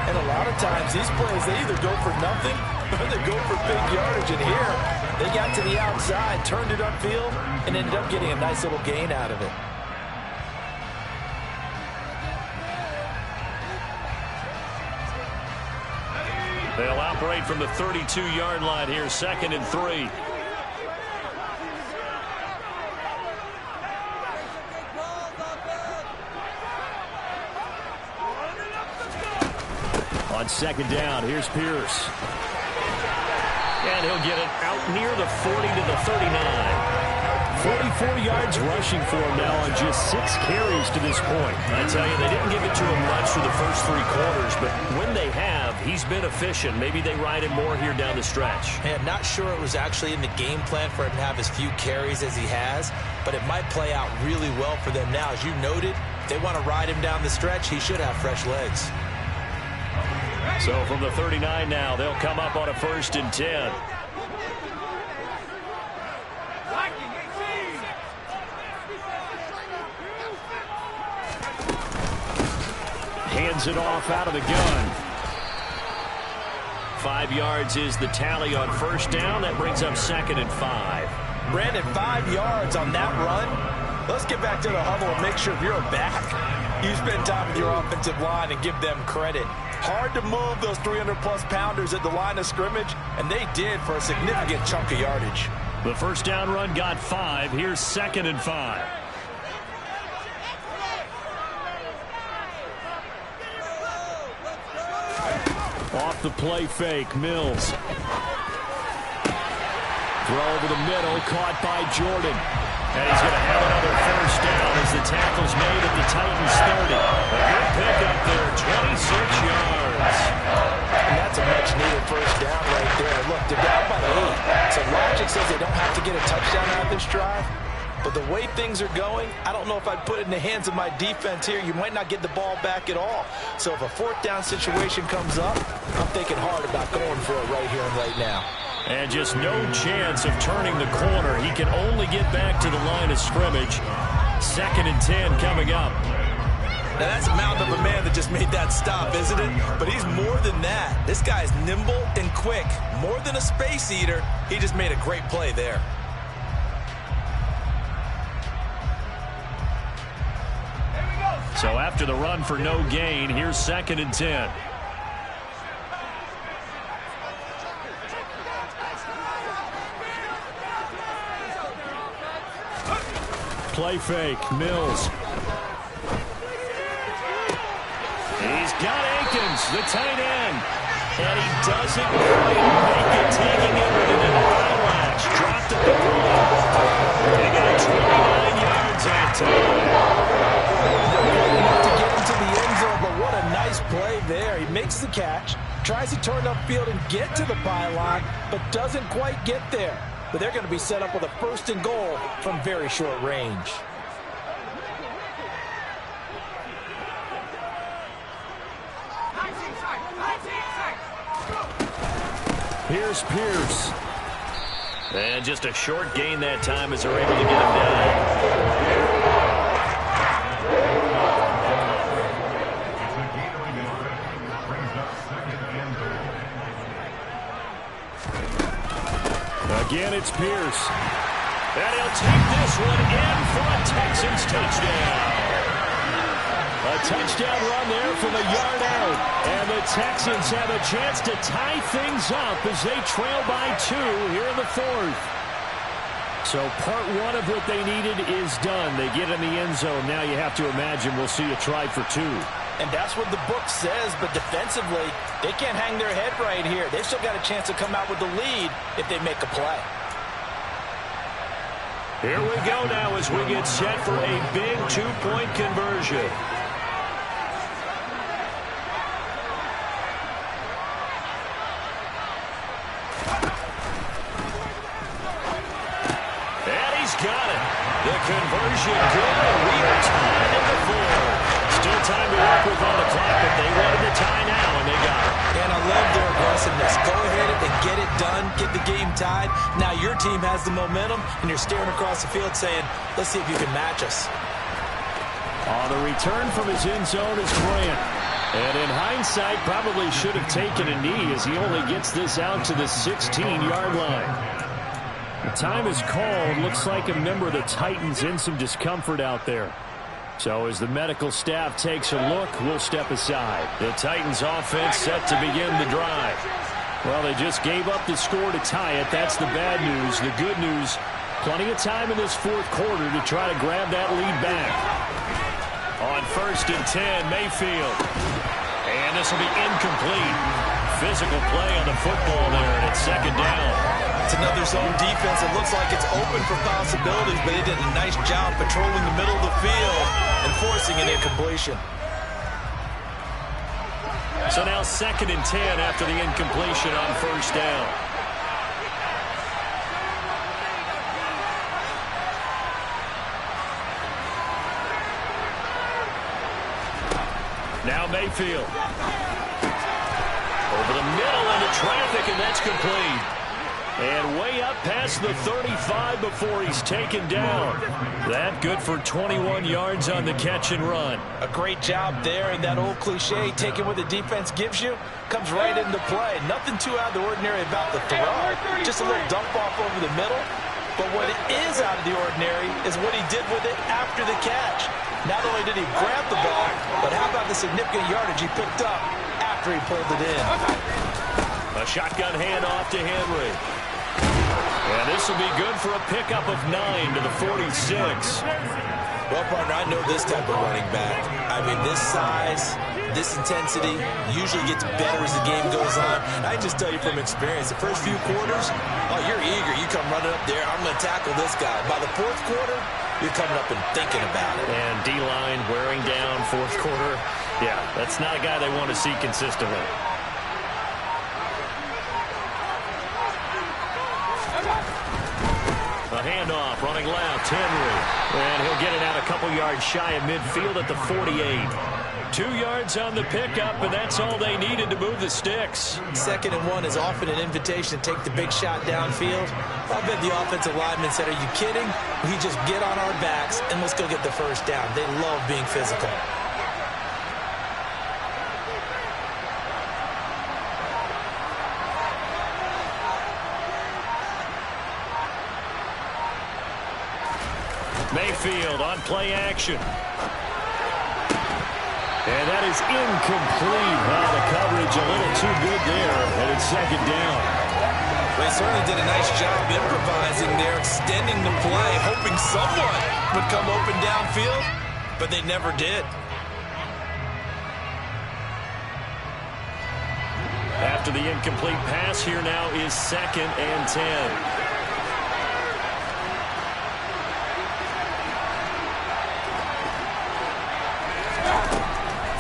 And a lot of times these plays, they either go for nothing or they go for big yardage. And here, they got to the outside, turned it upfield, and ended up getting a nice little gain out of it. They'll operate from the 32-yard line here, 2nd and 3. On 2nd down, here's Pierce. And he'll get it out near the 40 to the 39. 44 yards rushing for him now on just 6 carries to this point. I tell you, they didn't give it to him much for the first 3 quarters, but when they have, he's been efficient. Maybe they ride him more here down the stretch. Hey, I'm not sure it was actually in the game plan for him to have as few carries as he has, but it might play out really well for them now. As you noted, if they want to ride him down the stretch, he should have fresh legs. So from the 39 now, they'll come up on a 1st and 10. Hands it off out of the gun. 5 yards is the tally on first down. That brings up 2nd and 5. Brandon, 5 yards on that run. Let's get back to the huddle and make sure if you're a back, you spend time with your offensive line and give them credit. Hard to move those 300-plus pounders at the line of scrimmage, and they did for a significant chunk of yardage. The first down run got 5. Here's 2nd and 5. Off the play fake, Mills. Throw over the middle, caught by Jordan. And he's going to have another first down as the tackle's made at the Titans 30. A good pickup there, 26 yards. And that's a much-needed first down right there. Look, they're down by 8. So logic says they don't have to get a touchdown out of this drive. But the way things are going, I don't know if I'd put it in the hands of my defense here. You might not get the ball back at all. So if a 4th down situation comes up, I'm thinking hard about going for it right here and right now. And just no chance of turning the corner. He can only get back to the line of scrimmage. 2nd and 10 coming up. Now that's a mountain of a man that just made that stop, isn't it? But he's more than that. This guy's nimble and quick. More than a space eater. He just made a great play there. So after the run for no gain, here's 2nd and 10. Play fake, Mills. He's got Akins, the tight end. And he doesn't quite make it, taking it with an eyelash. Dropped at the goal. They got 29 yards on Enough to get into the end zone, but what a nice play there. He makes the catch, tries to turn upfield and get to the pylon, but doesn't quite get there. But they're going to be set up with a 1st and goal from very short range. Here's Pierce. And just a short gain that time as they're able to get him down. Again, it's Pierce. And he'll take this one in for a Texans touchdown. A touchdown run there from a yard out. And the Texans have a chance to tie things up as they trail by 2 here in the 4th. So part 1 of what they needed is done. They get in the end zone. Now you have to imagine we'll see a try for 2. And that's what the book says, but defensively, they can't hang their head right here. They've still got a chance to come out with the lead if they make a play. Here we go now as we get set for a big 2-point conversion. And he's got it. The conversion good. We are tied at the 4. Still time to work with on the clock, but they wanted the tie now, and they got it. And I love their aggressiveness. Go ahead and get it done. Get the game tied. Now your team has the momentum, and you're staring across the field saying, let's see if you can match us. On the return from his end zone is Grant. And in hindsight, probably should have taken a knee as he only gets this out to the 16-yard line. The time is called. Looks like a member of the Titans in some discomfort out there. So as the medical staff takes a look, we'll step aside. The Titans offense set to begin the drive. Well, they just gave up the score to tie it. That's the bad news. The good news, plenty of time in this 4th quarter to try to grab that lead back. On 1st and 10, Mayfield. And this will be incomplete. Physical play on the football there, and it's 2nd down. It's another zone defense. It looks like it's open for possibilities, but they did a nice job patrolling the middle of the field and forcing an incompletion. So now 2nd and 10 after the incompletion on 1st down. Now Mayfield. Over the middle into traffic, and that's complete. And way up past the 35 before he's taken down. That good for 21 yards on the catch and run. A great job there, and that old cliche, taking what the defense gives you, comes right into play. Nothing too out of the ordinary about the throw. Just a little dump off over the middle. But what is out of the ordinary is what he did with it after the catch. Not only did he grab the ball, but how about the significant yardage he picked up after he pulled it in. A shotgun handoff to Henry. And this will be good for a pickup of 9 to the 46. Well, partner, I know this type of running back. I mean, this size, this intensity usually gets better as the game goes on. I can just tell you from experience, the first few quarters, oh, you're eager. You come running up there, I'm going to tackle this guy. By the fourth quarter, you're coming up and thinking about it. And D-line wearing down fourth quarter. Yeah, that's not a guy they want to see consistently. A handoff, running left, Henry. And he'll get it out a couple yards shy of midfield at the 48. 2 yards on the pickup, and that's all they needed to move the sticks. 2nd and 1 is often an invitation to take the big shot downfield. I bet the offensive lineman said, are you kidding? We just get on our backs, and let's go get the first down. They love being physical. Mayfield on play action. And that is incomplete. The coverage a little too good there, and it's 2nd down. They certainly did a nice job improvising there, extending the play, hoping someone would come open downfield, but they never did. After the incomplete pass, here now is 2nd and 10.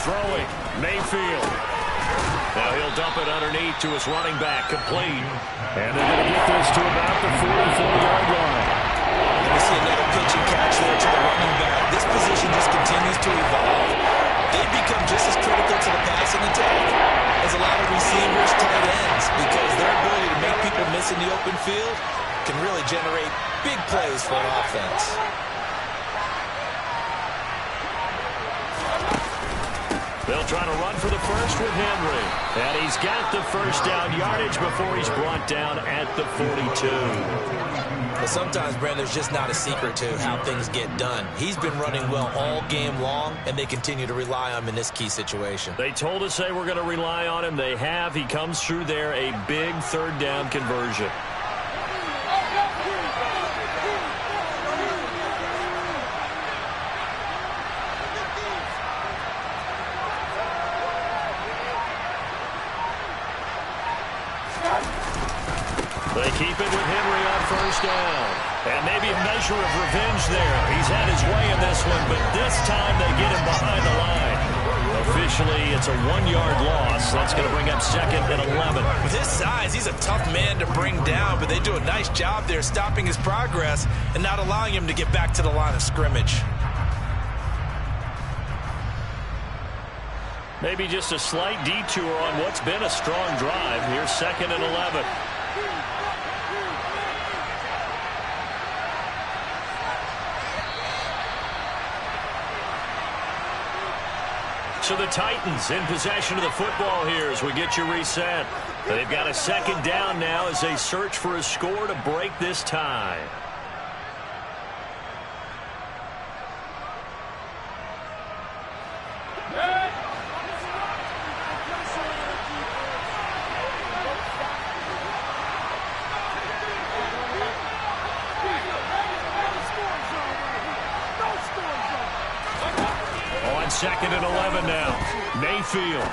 Throwing, Mayfield. Now he'll dump it underneath to his running back, complete. And they're going to get this to about the 44-yard line. And we see another pitch and catch there to the running back. This position just continues to evolve. They become just as critical to the passing attack as a lot of receivers, tight ends, because their ability to make people miss in the open field can really generate big plays for an offense. They'll try to run for the first with Henry. And he's got the first down yardage before he's brought down at the 42. But sometimes, Brandon, there's just not a secret to how things get done. He's been running well all game long, and they continue to rely on him in this key situation. They told us they were going to rely on him. They have. He comes through there, a big 3rd down conversion. They keep it with Henry on 1st down. And maybe a measure of revenge there. He's had his way in this one, but this time they get him behind the line. Officially, it's a 1-yard loss. That's going to bring up 2nd and 11. With his size, he's a tough man to bring down, but they do a nice job there stopping his progress and not allowing him to get back to the line of scrimmage. Maybe just a slight detour on what's been a strong drive. Here's 2nd and 11. So the Titans in possession of the football here as we get you reset. They've got a 2nd down now as they search for a score to break this tie. On 2nd and 11 now. Mayfield.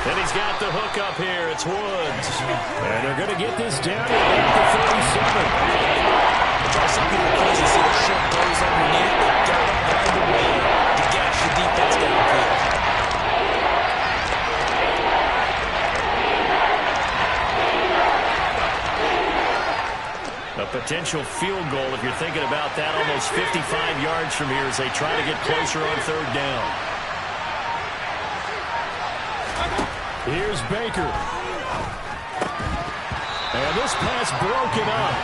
And he's got the hook up here. It's Woods. And they're going to get this down to the 37. Some people crazy see the short goes underneath. They've got to find a way to gash the defense downfield. A potential field goal, if you're thinking about that, almost 55 yards from here as they try to get closer on 3rd down. Here's Baker. And And this pass broken up.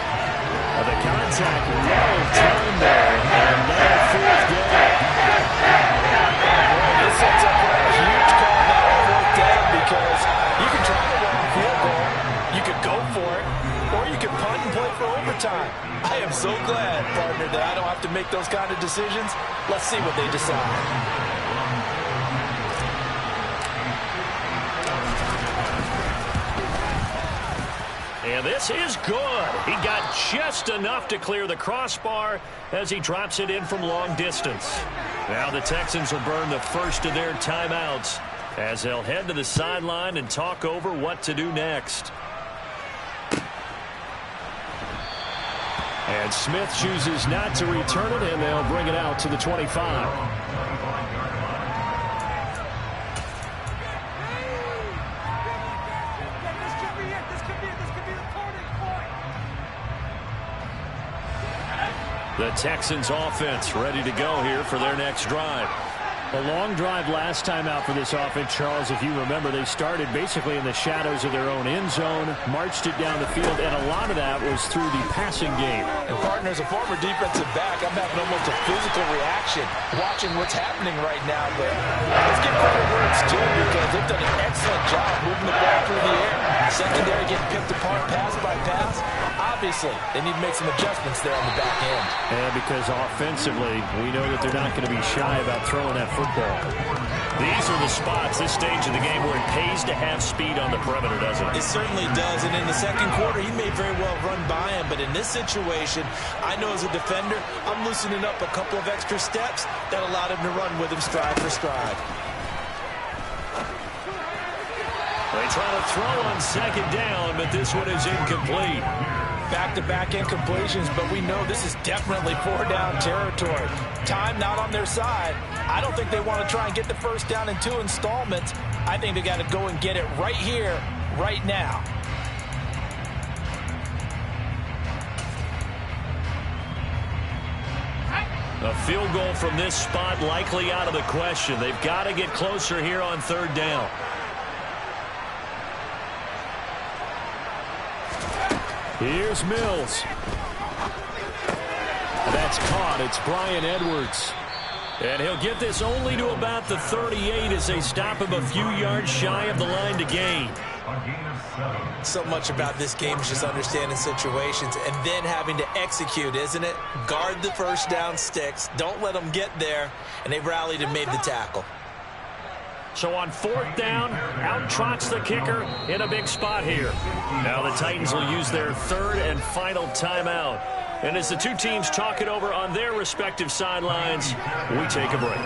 The contact well turned there. And now fourth down. This sets up for a huge call now on fourth down because you can try the long field goal, you could go for it, or you could punt and play for overtime. I am so glad, partner, that I don't have to make those kind of decisions. Let's see what they decide. And this is good. He got just enough to clear the crossbar as he drops it in from long distance. Now the Texans will burn the first of their timeouts as they'll head to the sideline and talk over what to do next. And Smith chooses not to return it, and they'll bring it out to the 25. The Texans offense ready to go here for their next drive. A long drive last time out for this offense, Charles. If you remember, they started basically in the shadows of their own end zone, marched it down the field, and a lot of that was through the passing game. And partner, as a former defensive back, I'm having almost a physical reaction watching what's happening right now. But let's give credit where it's due because they've done an excellent job moving the ball through the air. Secondary getting picked apart pass by pass. Obviously, they need to make some adjustments there on the back end. And because offensively, we know that they're not going to be shy about throwing that football. These are the spots, this stage of the game, where it pays to have speed on the perimeter, doesn't it? It certainly does, and in the second quarter, he may very well run by him, but in this situation, I know as a defender, I'm loosening up a couple of extra steps that allowed him to run with him stride for stride. They try to throw on second down, but this one is incomplete. Back-to-back incompletions, but we know this is definitely four-down territory. Time not on their side. I don't think they want to try and get the first down in two installments. I think they got to go and get it right here, right now. A field goal from this spot likely out of the question. They've got to get closer here on third down. Here's Mills. That's caught. It's Brian Edwards. And he'll get this only to about the 38 as they stop him a few yards shy of the line to gain. So much about this game is just understanding situations and then having to execute, isn't it? Guard the first down sticks. Don't let them get there. And they've rallied and made the tackle. So on fourth down, out trots the kicker in a big spot here. Now the Titans will use their third and final timeout. And as the two teams talk it over on their respective sidelines, we take a break.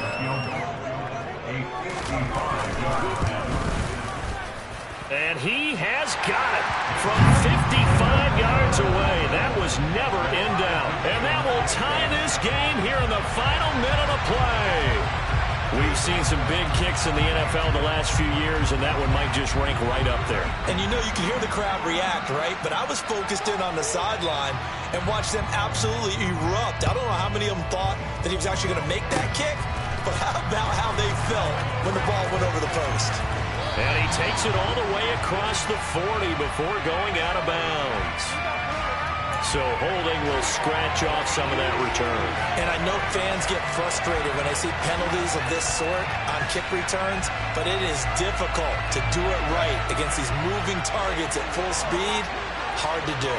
And he has got it from 55 yards away. That was never in doubt. And that will tie this game here in the final minute of play. We've seen some big kicks in the NFL the last few years, and that one might just rank right up there. And you know, you can hear the crowd react, right? But I was focused in on the sideline and watched them absolutely erupt. I don't know how many of them thought that he was actually going to make that kick, but how about how they felt when the ball went over the post? And he takes it all the way across the 40 before going out of bounds. So holding will scratch off some of that return. And I know fans get frustrated when they see penalties of this sort on kick returns, but it is difficult to do it right against these moving targets at full speed. Hard to do.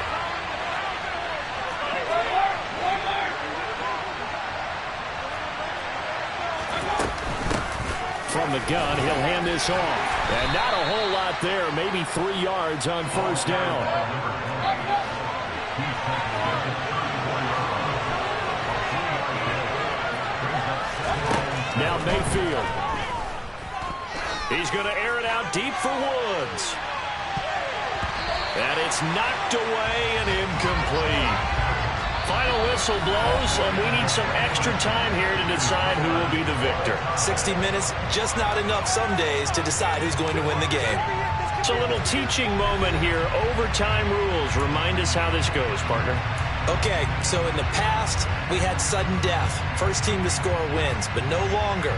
From the gun, he'll hand this off. And not a whole lot there, maybe 3 yards on first down. Now Mayfield. He's going to air it out deep for Woods. And it's knocked away and incomplete. Final whistle blows, and we need some extra time here to decide who will be the victor. 60 minutes, just not enough some days to decide who's going to win the game. It's a little teaching moment here. Overtime rules. Remind us how this goes, partner. Okay, so in the past, we had sudden death. First team to score wins, but no longer.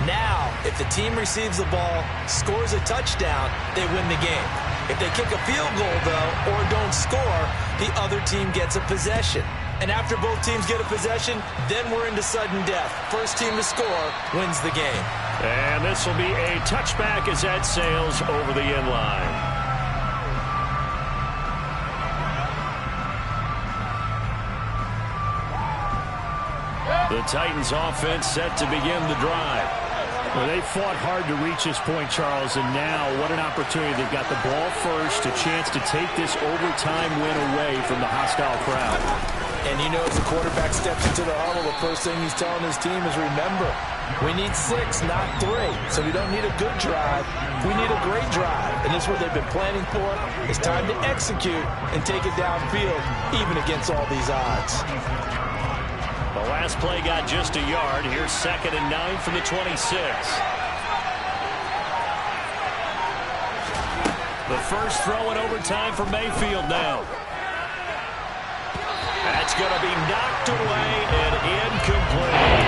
Now, if the team receives the ball, scores a touchdown, they win the game. If they kick a field goal, though, or don't score, the other team gets a possession. And after both teams get a possession, then we're into sudden death. First team to score wins the game. And this will be a touchback as that sails over the end line. The Titans offense set to begin the drive. Well, they fought hard to reach this point, Charles, and now what an opportunity. They've got the ball first, a chance to take this overtime win away from the hostile crowd. And you know, as the quarterback steps into the huddle, the first thing he's telling his team is, remember, we need 6, not 3. So we don't need a good drive. We need a great drive. And this is what they've been planning for. It's time to execute and take it downfield, even against all these odds. The last play got just a yard. Here's 2nd and 9 from the 26. The first throw in overtime for Mayfield now. That's going to be knocked away and incomplete.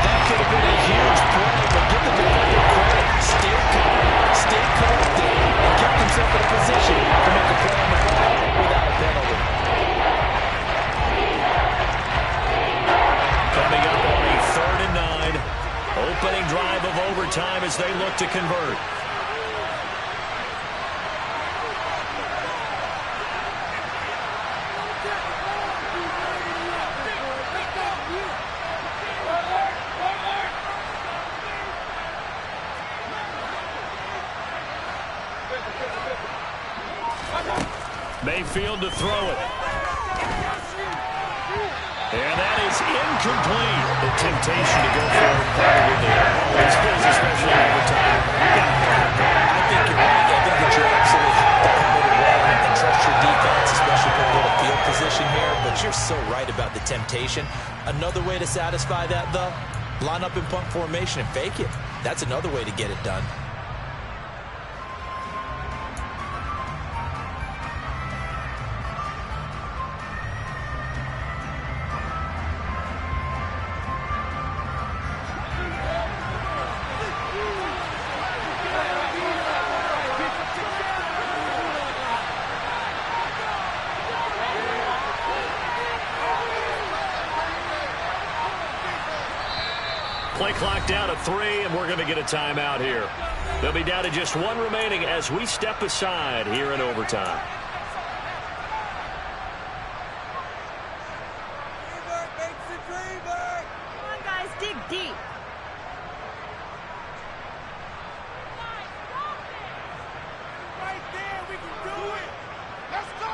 That could have been a huge play, but give the defender credit. Stayed calm, stayed collected, and kept himself in a position to make a play on the ball without a penalty. Coming up on a 3rd and 9. Opening drive of overtime as they look to convert. Mayfield to throw it. And that is incomplete. The temptation to go for it probably there. This is especially overtime. I think you're right. I think that you absolutely have to come in well and trust your defense, especially for a little field position here. But you're so right about the temptation. Another way to satisfy that, though, line up in punt formation and fake it. That's another way to get it done. Play clock down to 3, and we're going to get a timeout here. They'll be down to just 1 remaining as we step aside here in overtime. Come on, guys, dig deep. Right there, we can do it. Let's go.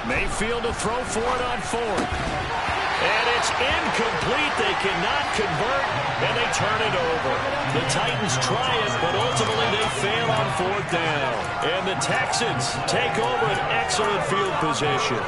Mayfield to throw for it on 4th. And it's incomplete. They cannot convert, and they turn it over. The Titans try it, but ultimately they fail on 4th down. And the Texans take over an excellent field position.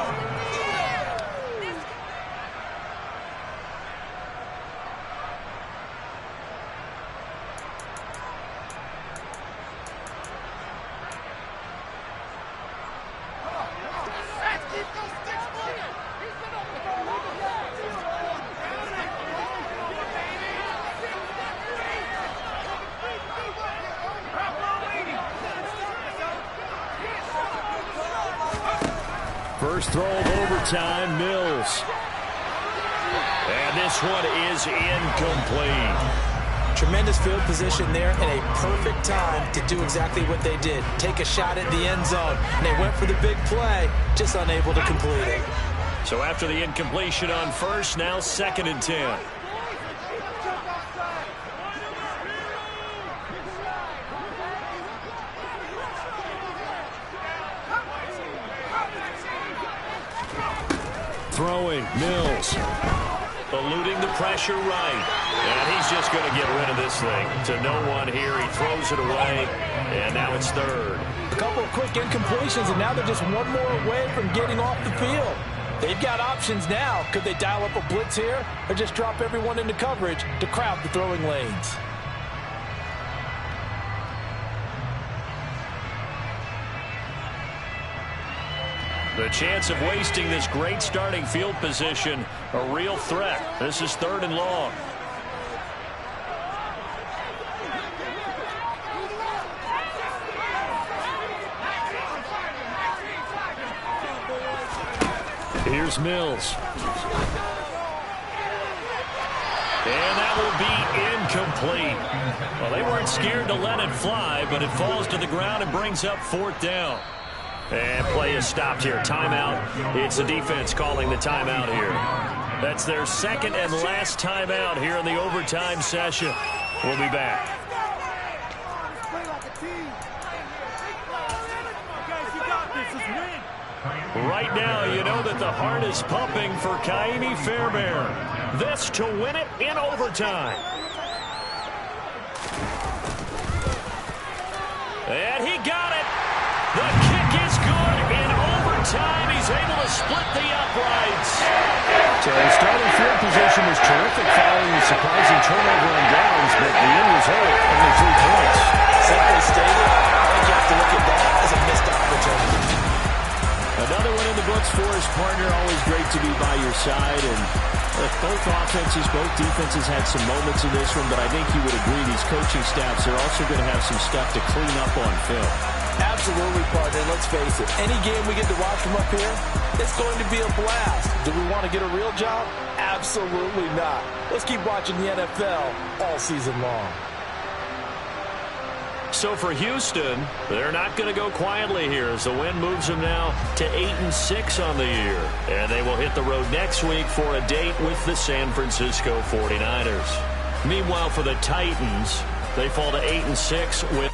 First throw of overtime, Mills. And this one is incomplete. Tremendous field position there and a perfect time to do exactly what they did. Take a shot at the end zone. And they went for the big play, just unable to complete it. So after the incompletion on 1st, now 2nd and 10. Throwing, Mills. Eluding the pressure right. And he's just going to get rid of this thing. To no one here. He throws it away. And now it's 3rd. A couple of quick incompletions, and now they're just one more away from getting off the field. They've got options now. Could they dial up a blitz here or just drop everyone into coverage to crowd the throwing lanes? The chance of wasting this great starting field position, a real threat. This is 3rd and long. Here's Mills. And that will be incomplete. Well, they weren't scared to let it fly, but it falls to the ground and brings up 4th down. And play is stopped here. Timeout. It's the defense calling the timeout here. That's their 2nd and last timeout here in the overtime session. We'll be back. Right now, you know that the heart is pumping for Kaimi Fairbairn. This to win it in overtime. And he got it. The kick is good in overtime. He's able to split the uprights. So the starting field position was terrific following the surprising turnover on downs, but the end result, only 3 points. Simply stated, I think you have to look at that as a missed opportunity. Another one in the books for his partner. Always great to be by your side. And both offenses, both defenses had some moments in this one, but I think you would agree these coaching staffs are also going to have some stuff to clean up on film. Absolutely, partner. Let's face it. Any game we get to watch from up here, it's going to be a blast. Do we want to get a real job? Absolutely not. Let's keep watching the NFL all season long. So for Houston, they're not going to go quietly here as the win moves them now to 8-6 on the year. And they will hit the road next week for a date with the San Francisco 49ers. Meanwhile, for the Titans, they fall to 8-6 with